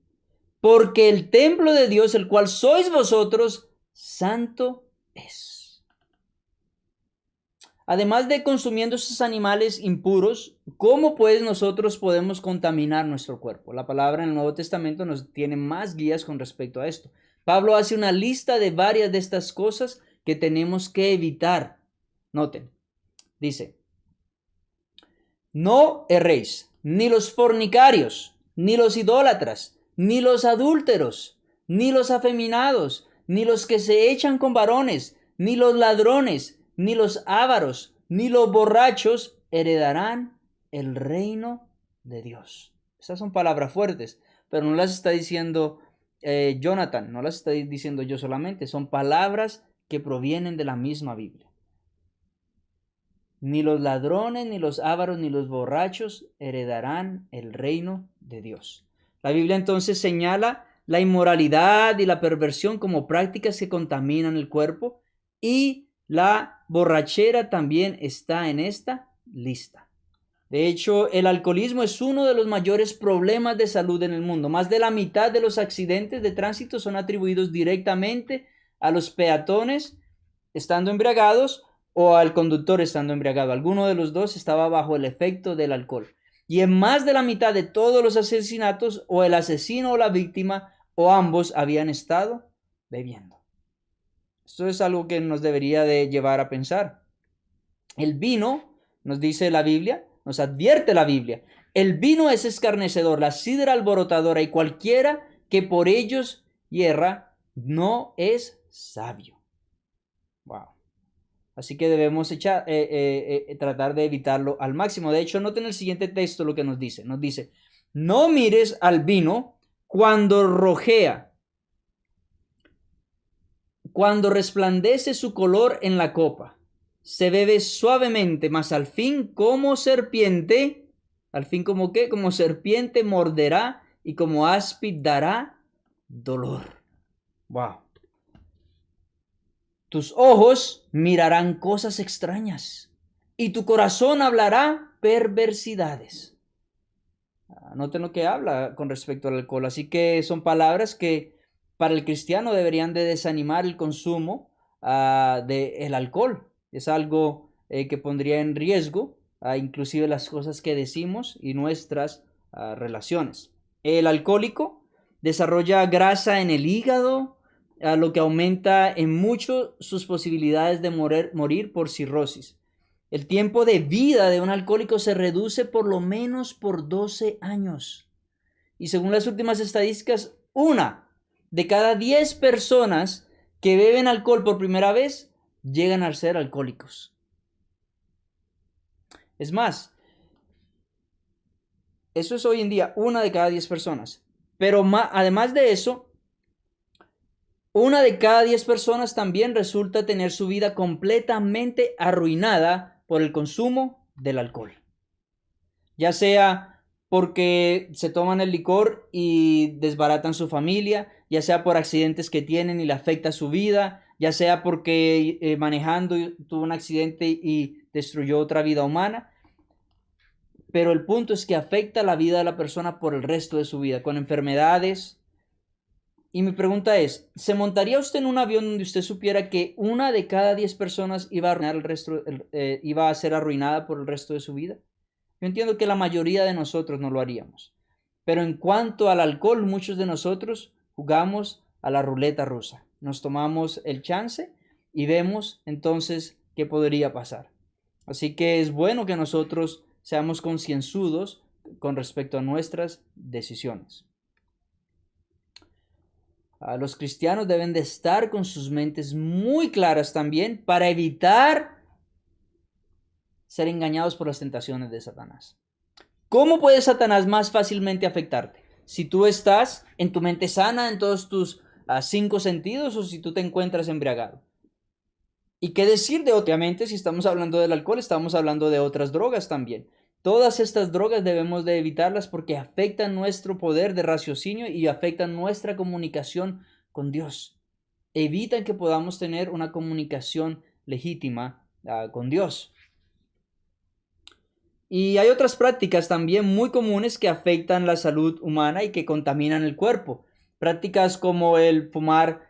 porque el templo de Dios, el cual sois vosotros, santo es. Además de consumiendo esos animales impuros, ¿cómo pues nosotros podemos contaminar nuestro cuerpo? La palabra en el Nuevo Testamento nos tiene más guías con respecto a esto. Pablo hace una lista de varias de estas cosas que tenemos que evitar. Noten, dice, no erréis, ni los fornicarios, ni los idólatras, ni los adúlteros, ni los afeminados, ni los que se echan con varones, ni los ladrones, ni los ávaros, ni los borrachos heredarán el reino de Dios. Esas son palabras fuertes, pero no las está diciendo Jonathan, no las está diciendo yo solamente, son palabras que provienen de la misma Biblia. Ni los ladrones, ni los ávaros, ni los borrachos heredarán el reino de Dios. La Biblia entonces señala la inmoralidad y la perversión como prácticas que contaminan el cuerpo, y la borrachera también está en esta lista. De hecho, el alcoholismo es uno de los mayores problemas de salud en el mundo. Más de la mitad de los accidentes de tránsito son atribuidos directamente a los peatones estando embriagados o al conductor estando embriagado. Alguno de los dos estaba bajo el efecto del alcohol. Y en más de la mitad de todos los asesinatos, o el asesino o la víctima, o ambos, habían estado bebiendo. Esto es algo que nos debería de llevar a pensar. El vino, nos dice la Biblia, nos advierte la Biblia, el vino es escarnecedor, la sidra alborotadora, y cualquiera que por ellos hierra no es sabio. Wow. Así que debemos tratar de evitarlo al máximo. De hecho, noten el siguiente texto lo que nos dice. Nos dice, no mires al vino cuando rojea, cuando resplandece su color en la copa. Se bebe suavemente, mas al fin como serpiente, al fin como qué, como serpiente morderá y como áspid dará dolor. Wow. Tus ojos mirarán cosas extrañas y tu corazón hablará perversidades. Noten lo que habla con respecto al alcohol. Así que son palabras que para el cristiano deberían de desanimar el consumo del alcohol. Es algo que pondría en riesgo inclusive las cosas que decimos y nuestras relaciones. El alcohólico desarrolla grasa en el hígado, lo que aumenta en mucho sus posibilidades de morir por cirrosis. El tiempo de vida de un alcohólico se reduce por lo menos por 12 años. Y según las últimas estadísticas, 1 de cada 10 personas que beben alcohol por primera vez llegan a ser alcohólicos. Es más, eso es hoy en día 1 de cada 10 personas. Pero además de eso, 1 de cada 10 personas también resulta tener su vida completamente arruinada por el consumo del alcohol. Ya sea porque se toman el licor y desbaratan su familia, ya sea por accidentes que tienen y le afecta su vida, ya sea porque manejando tuvo un accidente y destruyó otra vida humana. Pero el punto es que afecta la vida de la persona por el resto de su vida, con enfermedades. Y mi pregunta es, ¿se montaría usted en un avión donde usted supiera que una de cada 10 personas iba a arruinar iba a ser arruinada por el resto de su vida? Yo entiendo que la mayoría de nosotros no lo haríamos. Pero en cuanto al alcohol, muchos de nosotros jugamos a la ruleta rusa. Nos tomamos el chance y vemos entonces qué podría pasar. Así que es bueno que nosotros seamos concienzudos con respecto a nuestras decisiones. Los cristianos deben de estar con sus mentes muy claras también para evitar ser engañados por las tentaciones de Satanás. ¿Cómo puede Satanás más fácilmente afectarte? Si tú estás en tu mente sana en todos tus 5 sentidos o si tú te encuentras embriagado. ¿Y qué decir de obviamente si estamos hablando del alcohol, estamos hablando de otras drogas también? Todas estas drogas debemos de evitarlas porque afectan nuestro poder de raciocinio y afectan nuestra comunicación con Dios. Evitan que podamos tener una comunicación legítima con Dios. Y hay otras prácticas también muy comunes que afectan la salud humana y que contaminan el cuerpo. Prácticas como el fumar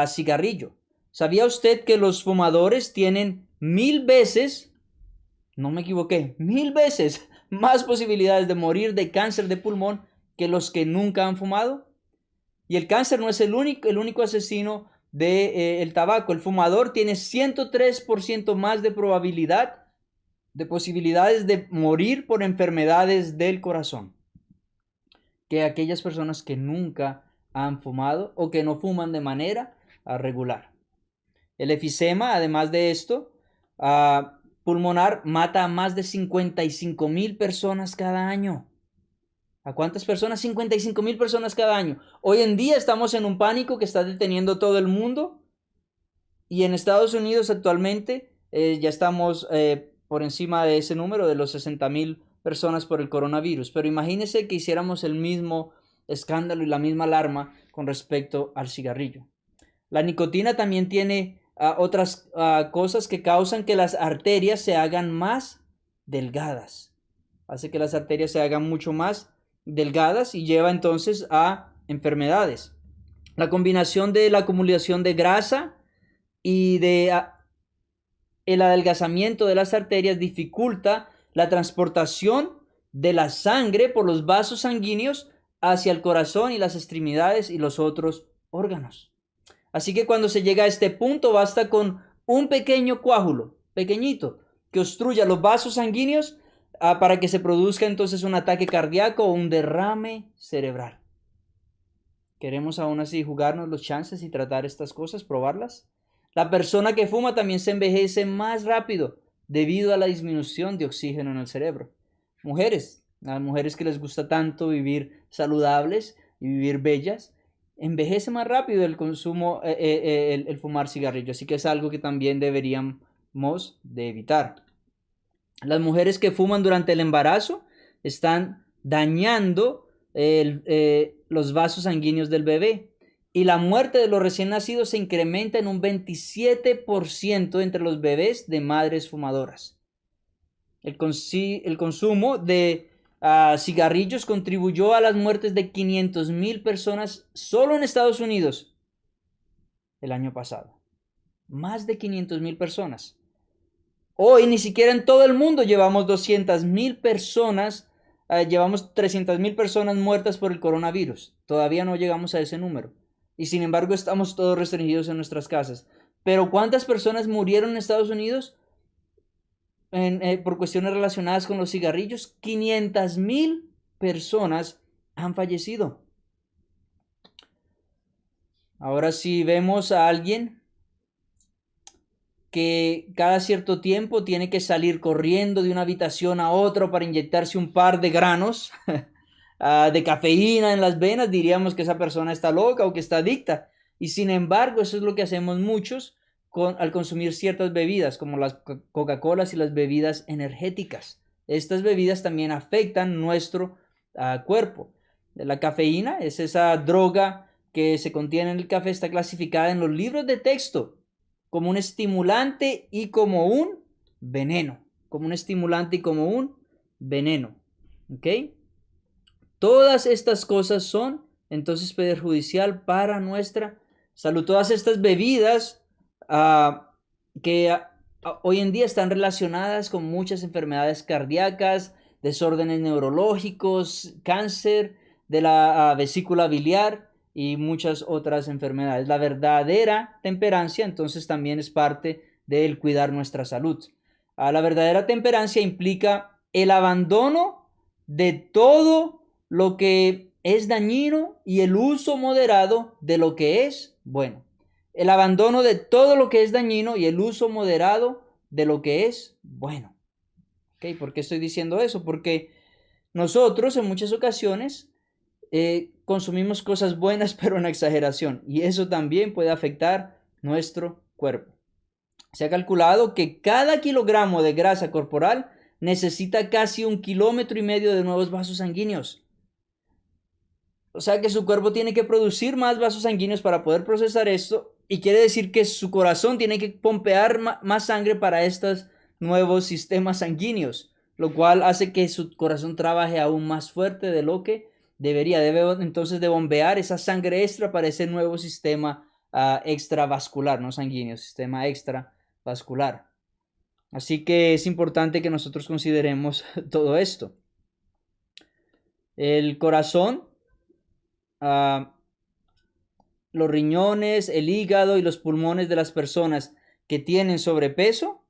cigarrillo. ¿Sabía usted que los fumadores tienen 1000 veces, no me equivoqué, 1000 veces más posibilidades de morir de cáncer de pulmón que los que nunca han fumado? Y el cáncer no es el único asesino del tabaco. El fumador tiene 103% más de probabilidad de posibilidades de morir por enfermedades del corazón que aquellas personas que nunca han fumado o que no fuman de manera regular. El efisema, además de esto, pulmonar mata a más de 55,000 personas cada año. ¿A cuántas personas? 55,000 personas cada año. Hoy en día estamos en un pánico que está deteniendo todo el mundo y en Estados Unidos actualmente ya estamos por encima de ese número de los 60,000 personas por el coronavirus. Pero imagínense que hiciéramos el mismo escándalo y la misma alarma con respecto al cigarrillo. La nicotina también tiene otras cosas que causan que las arterias se hagan más delgadas. Hace que las arterias se hagan mucho más delgadas y lleva entonces a enfermedades. La combinación de la acumulación de grasa y de el adelgazamiento de las arterias dificulta la transportación de la sangre por los vasos sanguíneos hacia el corazón y las extremidades y los otros órganos. Así que cuando se llega a este punto basta con un pequeño coágulo, pequeñito, que obstruya los vasos sanguíneos para que se produzca entonces un ataque cardíaco o un derrame cerebral. ¿Queremos aún así jugarnos los chances y tratar estas cosas, probarlas? La persona que fuma también se envejece más rápido debido a la disminución de oxígeno en el cerebro. Mujeres, las mujeres que les gusta tanto vivir saludables y vivir bellas, envejece más rápido el consumo, el fumar cigarrillo. Así que es algo que también deberíamos de evitar. Las mujeres que fuman durante el embarazo están dañando los vasos sanguíneos del bebé. Y la muerte de los recién nacidos se incrementa en un 27% entre los bebés de madres fumadoras. El consumo de cigarrillos contribuyó a las muertes de 500,000 personas solo en Estados Unidos el año pasado. Más de 500,000 personas. Hoy ni siquiera en todo el mundo llevamos 200,000 personas, llevamos 300,000 personas muertas por el coronavirus. Todavía no llegamos a ese número. Y sin embargo estamos todos restringidos en nuestras casas. Pero ¿cuántas personas murieron en Estados Unidos por cuestiones relacionadas con los cigarrillos? 500,000 personas han fallecido. Ahora si vemos a alguien que cada cierto tiempo tiene que salir corriendo de una habitación a otra para inyectarse un par de granos de cafeína en las venas, diríamos que esa persona está loca o que está adicta. Y sin embargo, eso es lo que hacemos muchos al consumir ciertas bebidas, como las Coca-Colas y las bebidas energéticas. Estas bebidas también afectan nuestro cuerpo. La cafeína es esa droga que se contiene en el café, está clasificada en los libros de texto como un estimulante y como un veneno. Como un estimulante y como un veneno. ¿Ok? Todas estas cosas son entonces perjudicial para nuestra salud. Todas estas bebidas que hoy en día están relacionadas con muchas enfermedades cardíacas, desórdenes neurológicos, cáncer de la vesícula biliar y muchas otras enfermedades. La verdadera temperancia entonces también es parte del cuidar nuestra salud. La verdadera temperancia implica el abandono de todo lo que es dañino y el uso moderado de lo que es bueno. El abandono de todo lo que es dañino y el uso moderado de lo que es bueno. ¿Okay? ¿Por qué estoy diciendo eso? Porque nosotros en muchas ocasiones consumimos cosas buenas pero en exageración y eso también puede afectar nuestro cuerpo. Se ha calculado que cada kilogramo de grasa corporal necesita casi 1,5 kilómetros de nuevos vasos sanguíneos. O sea que su cuerpo tiene que producir más vasos sanguíneos para poder procesar esto y quiere decir que su corazón tiene que pompear más sangre para estos nuevos sistemas sanguíneos, lo cual hace que su corazón trabaje aún más fuerte de lo que debería. Debe entonces de bombear esa sangre extra para ese nuevo sistema extravascular, no sanguíneo, sistema extravascular. Así que es importante que nosotros consideremos todo esto. El corazón, los riñones, el hígado y los pulmones de las personas que tienen sobrepeso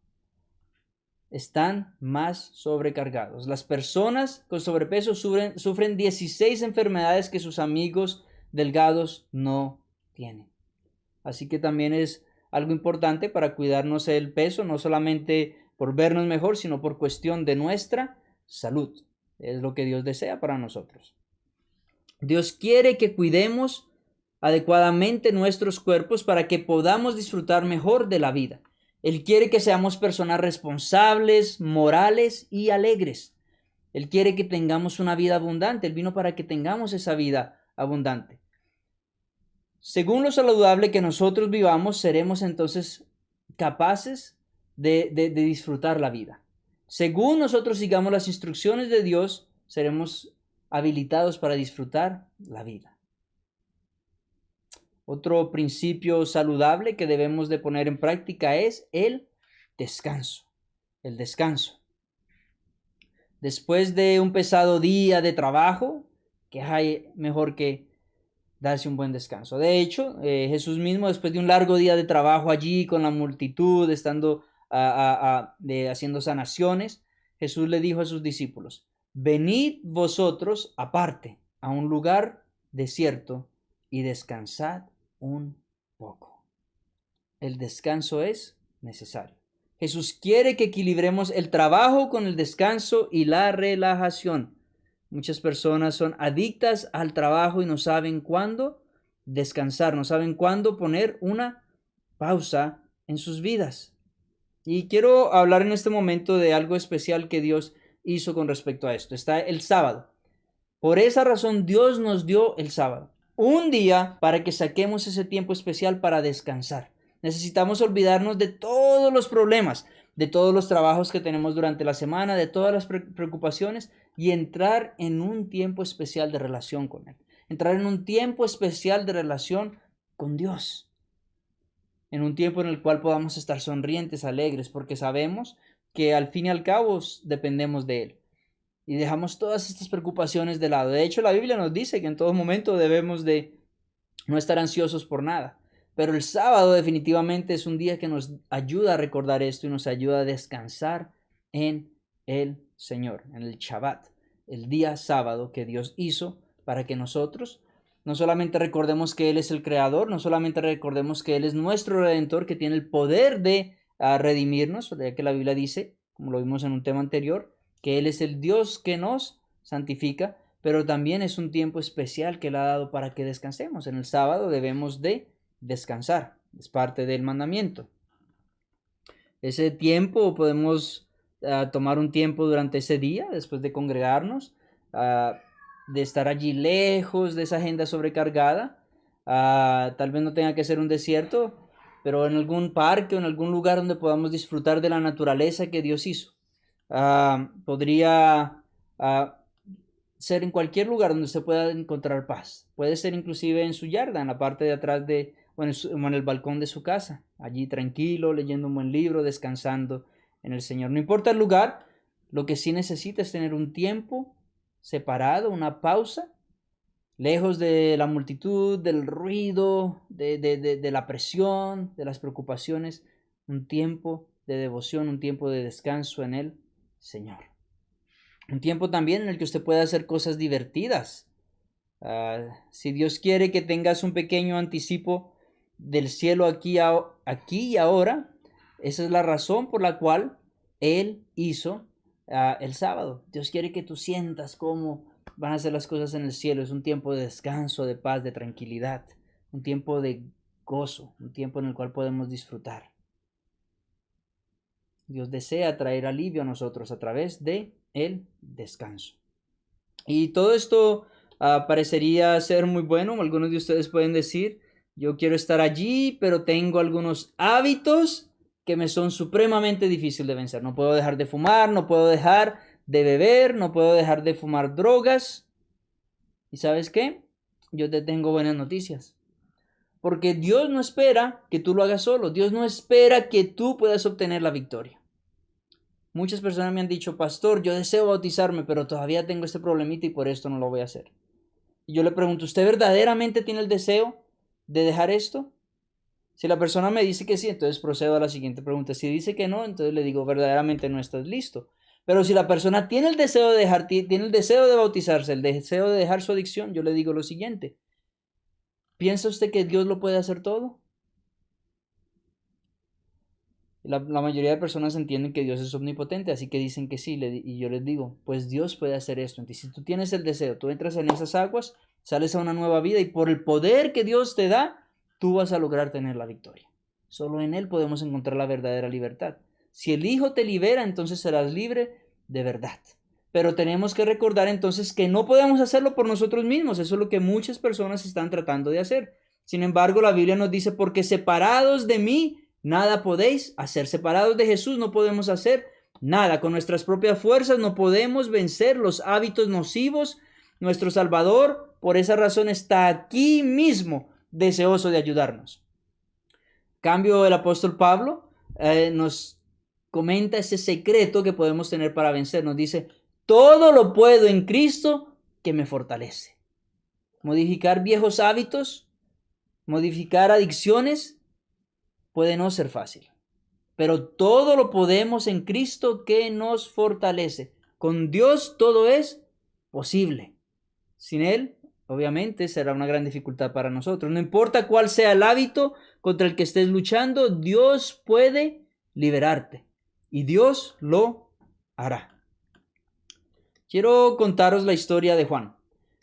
están más sobrecargados. Las personas con sobrepeso sufren 16 enfermedades que sus amigos delgados no tienen. Así que también es algo importante para cuidarnos el peso, no solamente por vernos mejor, sino por cuestión de nuestra salud. Es lo que Dios desea para nosotros. Dios quiere que cuidemos adecuadamente nuestros cuerpos para que podamos disfrutar mejor de la vida. Él quiere que seamos personas responsables, morales y alegres. Él quiere que tengamos una vida abundante. Él vino para que tengamos esa vida abundante. Según lo saludable que nosotros vivamos, seremos entonces capaces de disfrutar la vida. Según nosotros sigamos las instrucciones de Dios, seremos habilitados para disfrutar la vida. Otro principio saludable que debemos de poner en práctica es el descanso. El descanso. Después de un pesado día de trabajo, ¿qué hay mejor que darse un buen descanso? De hecho, Jesús mismo, después de un largo día de trabajo allí con la multitud, estando haciendo sanaciones, Jesús le dijo a sus discípulos: venid vosotros aparte a un lugar desierto y descansad un poco. El descanso es necesario. Jesús quiere que equilibremos el trabajo con el descanso y la relajación. Muchas personas son adictas al trabajo y no saben cuándo descansar, no saben cuándo poner una pausa en sus vidas. Y quiero hablar en este momento de algo especial que Dios hizo con respecto a esto. Está el sábado. Por esa razón Dios nos dio el sábado, un día para que saquemos ese tiempo especial para descansar. Necesitamos olvidarnos de todos los problemas, de todos los trabajos que tenemos durante la semana, de todas las preocupaciones y entrar en un tiempo especial de relación con Él. Entrar en un tiempo especial de relación con Dios. En un tiempo en el cual podamos estar sonrientes, alegres, porque sabemos que al fin y al cabo dependemos de Él. Y dejamos todas estas preocupaciones de lado. De hecho, la Biblia nos dice que en todo momento debemos de no estar ansiosos por nada. Pero el sábado definitivamente es un día que nos ayuda a recordar esto y nos ayuda a descansar en el Señor, en el Shabbat, el día sábado que Dios hizo para que nosotros no solamente recordemos que Él es el Creador, no solamente recordemos que Él es nuestro Redentor, que tiene el poder de redimirnos, ya que la Biblia dice, como lo vimos en un tema anterior, que Él es el Dios que nos santifica, pero también es un tiempo especial que Él ha dado para que descansemos. En el sábado debemos de descansar, es parte del mandamiento. Ese tiempo podemos tomar un tiempo durante ese día, después de congregarnos, de estar allí lejos de esa agenda sobrecargada. Tal vez no tenga que ser un desierto, pero en algún parque o en algún lugar donde podamos disfrutar de la naturaleza que Dios hizo. Podría ser en cualquier lugar donde usted pueda encontrar paz. Puede ser inclusive en su yarda, en la parte de atrás o en el balcón de su casa, allí tranquilo, leyendo un buen libro, descansando en el Señor. No importa el lugar, lo que sí necesita es tener un tiempo separado, una pausa, lejos de la multitud, del ruido, de la presión, de las preocupaciones, un tiempo de devoción, un tiempo de descanso en el Señor. Un tiempo también en el que usted pueda hacer cosas divertidas. Si Dios quiere que tengas un pequeño anticipo del cielo aquí y ahora, esa es la razón por la cual Él hizo el sábado. Dios quiere que tú sientas cómo van a ser las cosas en el cielo. Es un tiempo de descanso, de paz, de tranquilidad, un tiempo de gozo, un tiempo en el cual podemos disfrutar. Dios desea traer alivio a nosotros a través de el descanso. Y todo esto parecería ser muy bueno. Algunos de ustedes pueden decir, yo quiero estar allí, pero tengo algunos hábitos que me son supremamente difíciles de vencer. No puedo dejar de fumar, no puedo dejar de beber, no puedo dejar de fumar drogas. ¿Y sabes qué? Yo te tengo buenas noticias. Porque Dios no espera que tú lo hagas solo. Dios no espera que tú puedas obtener la victoria. Muchas personas me han dicho, pastor, yo deseo bautizarme, pero todavía tengo este problemita y por esto no lo voy a hacer. Y yo le pregunto, ¿usted verdaderamente tiene el deseo de dejar esto? Si la persona me dice que sí, entonces procedo a la siguiente pregunta. Si dice que no, entonces le digo, verdaderamente no estás listo. Pero si la persona tiene el deseo de dejar, tiene el deseo de bautizarse, el deseo de dejar su adicción, yo le digo lo siguiente. ¿Piensa usted que Dios lo puede hacer todo? La mayoría de personas entienden que Dios es omnipotente, así que dicen que sí, y yo les digo, pues Dios puede hacer esto. Entonces, si tú tienes el deseo, tú entras en esas aguas, sales a una nueva vida y por el poder que Dios te da, tú vas a lograr tener la victoria. Solo en Él podemos encontrar la verdadera libertad. Si el Hijo te libera, entonces serás libre de verdad. Pero tenemos que recordar entonces que no podemos hacerlo por nosotros mismos. Eso es lo que muchas personas están tratando de hacer. Sin embargo, la Biblia nos dice, porque separados de mí, nada podéis hacer. Separados de Jesús no podemos hacer nada. Con nuestras propias fuerzas no podemos vencer los hábitos nocivos. Nuestro Salvador, por esa razón, está aquí mismo, deseoso de ayudarnos. Cambio, el apóstol Pablo nos comenta ese secreto que podemos tener para vencer. Nos dice, todo lo puedo en Cristo que me fortalece. Modificar viejos hábitos, modificar adicciones, puede no ser fácil, pero todo lo podemos en Cristo que nos fortalece. Con Dios todo es posible. Sin Él, obviamente, será una gran dificultad para nosotros. No importa cuál sea el hábito contra el que estés luchando, Dios puede liberarte y Dios lo hará. Quiero contaros la historia de Juan.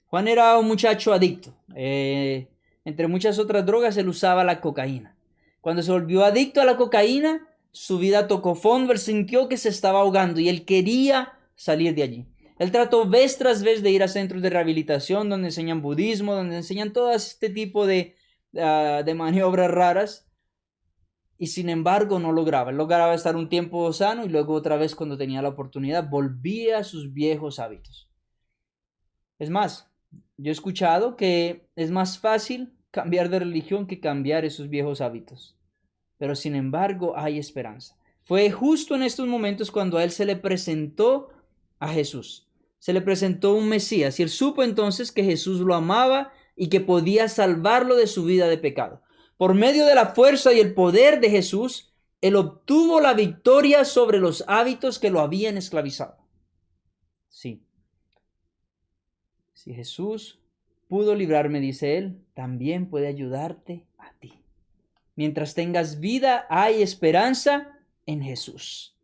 Juan era un muchacho adicto. Entre muchas otras drogas, él usaba la cocaína. Cuando se volvió adicto a la cocaína, su vida tocó fondo, él sintió que se estaba ahogando y él quería salir de allí. Él trató vez tras vez de ir a centros de rehabilitación donde enseñan budismo, donde enseñan todo este tipo de maniobras raras, y sin embargo no lograba. Él lograba estar un tiempo sano y luego otra vez, cuando tenía la oportunidad, volvía a sus viejos hábitos. Es más, yo he escuchado que es más fácil cambiar de religión que cambiar esos viejos hábitos. Pero sin embargo hay esperanza. Fue justo en estos momentos cuando a él se le presentó a Jesús. Se le presentó un Mesías y él supo entonces que Jesús lo amaba y que podía salvarlo de su vida de pecado. Por medio de la fuerza y el poder de Jesús, él obtuvo la victoria sobre los hábitos que lo habían esclavizado. Sí. Si Jesús pudo librarme, dice él, también puede ayudarte a ti. Mientras tengas vida, hay esperanza en Jesús.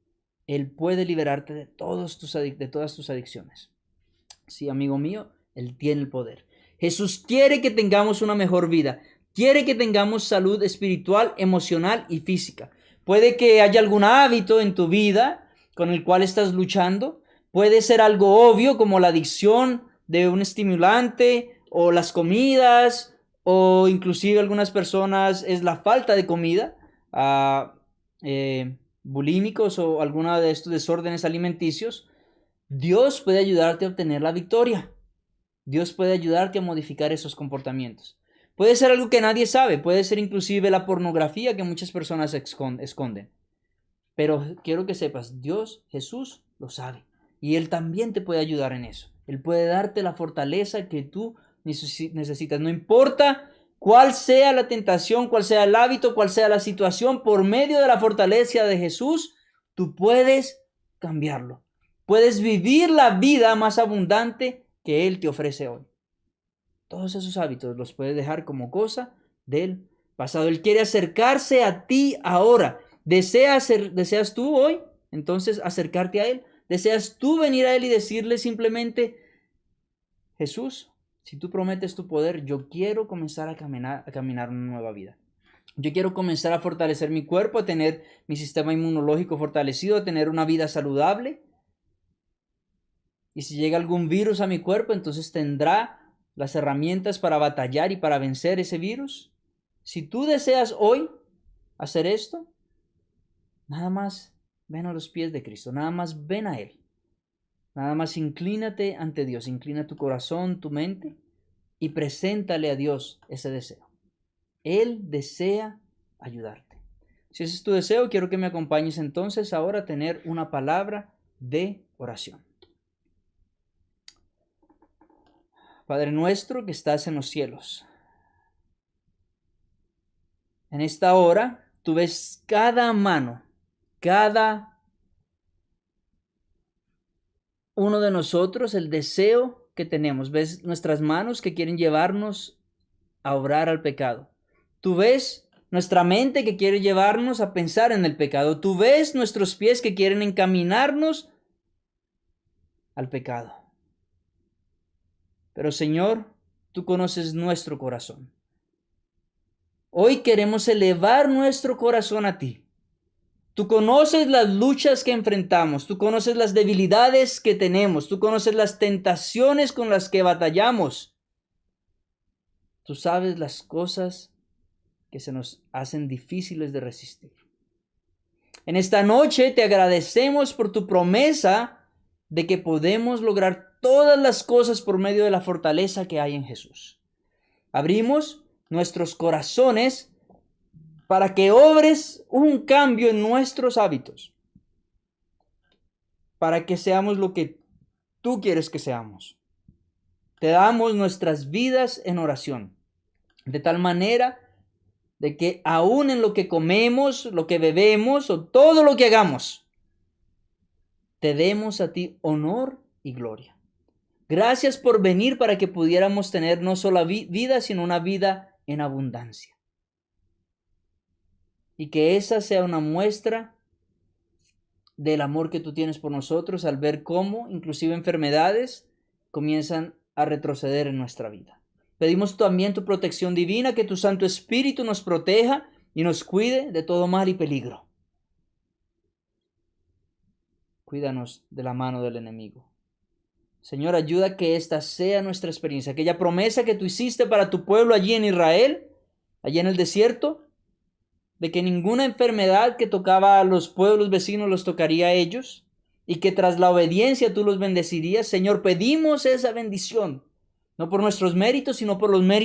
Él puede liberarte de todas tus adicciones. Sí, amigo mío, Él tiene el poder. Jesús quiere que tengamos una mejor vida. Quiere que tengamos salud espiritual, emocional y física. Puede que haya algún hábito en tu vida con el cual estás luchando. Puede ser algo obvio como la adicción de un estimulante o las comidas o inclusive algunas personas es la falta de comida, bulímicos o alguna de estos desórdenes alimenticios. Dios puede ayudarte a obtener la victoria. Dios puede ayudarte a modificar esos comportamientos. Puede ser algo que nadie sabe, puede ser inclusive la pornografía que muchas personas esconden. Pero quiero que sepas, Dios, Jesús, lo sabe. Y Él también te puede ayudar en eso. Él puede darte la fortaleza que tú necesitas. No importa cuál sea la tentación, cuál sea el hábito, cuál sea la situación, por medio de la fortaleza de Jesús, tú puedes cambiarlo. Puedes vivir la vida más abundante que Él te ofrece hoy. Todos esos hábitos los puedes dejar como cosa del pasado. Él quiere acercarse a ti ahora. ¿Deseas tú hoy entonces acercarte a Él? ¿Deseas tú venir a Él y decirle simplemente, Jesús, si tú prometes tu poder, yo quiero comenzar a caminar una nueva vida? Yo quiero comenzar a fortalecer mi cuerpo, a tener mi sistema inmunológico fortalecido, a tener una vida saludable. Y si llega algún virus a mi cuerpo, entonces tendrá las herramientas para batallar y para vencer ese virus. Si tú deseas hoy hacer esto, nada más ven a los pies de Cristo, nada más ven a Él. Nada más inclínate ante Dios, inclina tu corazón, tu mente y preséntale a Dios ese deseo. Él desea ayudarte. Si ese es tu deseo, quiero que me acompañes entonces ahora a tener una palabra de oración. Padre nuestro que estás en los cielos, en esta hora tú ves cada mano, cada uno de nosotros, el deseo que tenemos. Ves nuestras manos que quieren llevarnos a obrar al pecado. Tú ves nuestra mente que quiere llevarnos a pensar en el pecado. Tú ves nuestros pies que quieren encaminarnos al pecado. Pero Señor, tú conoces nuestro corazón. Hoy queremos elevar nuestro corazón a ti. Tú conoces las luchas que enfrentamos, tú conoces las debilidades que tenemos, tú conoces las tentaciones con las que batallamos. Tú sabes las cosas que se nos hacen difíciles de resistir. En esta noche te agradecemos por tu promesa de que podemos lograr todas las cosas por medio de la fortaleza que hay en Jesús. Abrimos nuestros corazones para que obres un cambio en nuestros hábitos, para que seamos lo que tú quieres que seamos. Te damos nuestras vidas en oración, de tal manera de que aún en lo que comemos, lo que bebemos o todo lo que hagamos, te demos a ti honor y gloria. Gracias por venir para que pudiéramos tener no solo vida, sino una vida en abundancia. Y que esa sea una muestra del amor que tú tienes por nosotros al ver cómo inclusive enfermedades comienzan a retroceder en nuestra vida. Pedimos también tu protección divina, que tu Santo Espíritu nos proteja y nos cuide de todo mal y peligro. Cuídanos de la mano del enemigo. Señor, ayuda a que esta sea nuestra experiencia, aquella promesa que tú hiciste para tu pueblo allí en Israel, allí en el desierto, de que ninguna enfermedad que tocaba a los pueblos vecinos los tocaría a ellos, y que tras la obediencia tú los bendecirías. Señor, pedimos esa bendición, no por nuestros méritos, sino por los méritos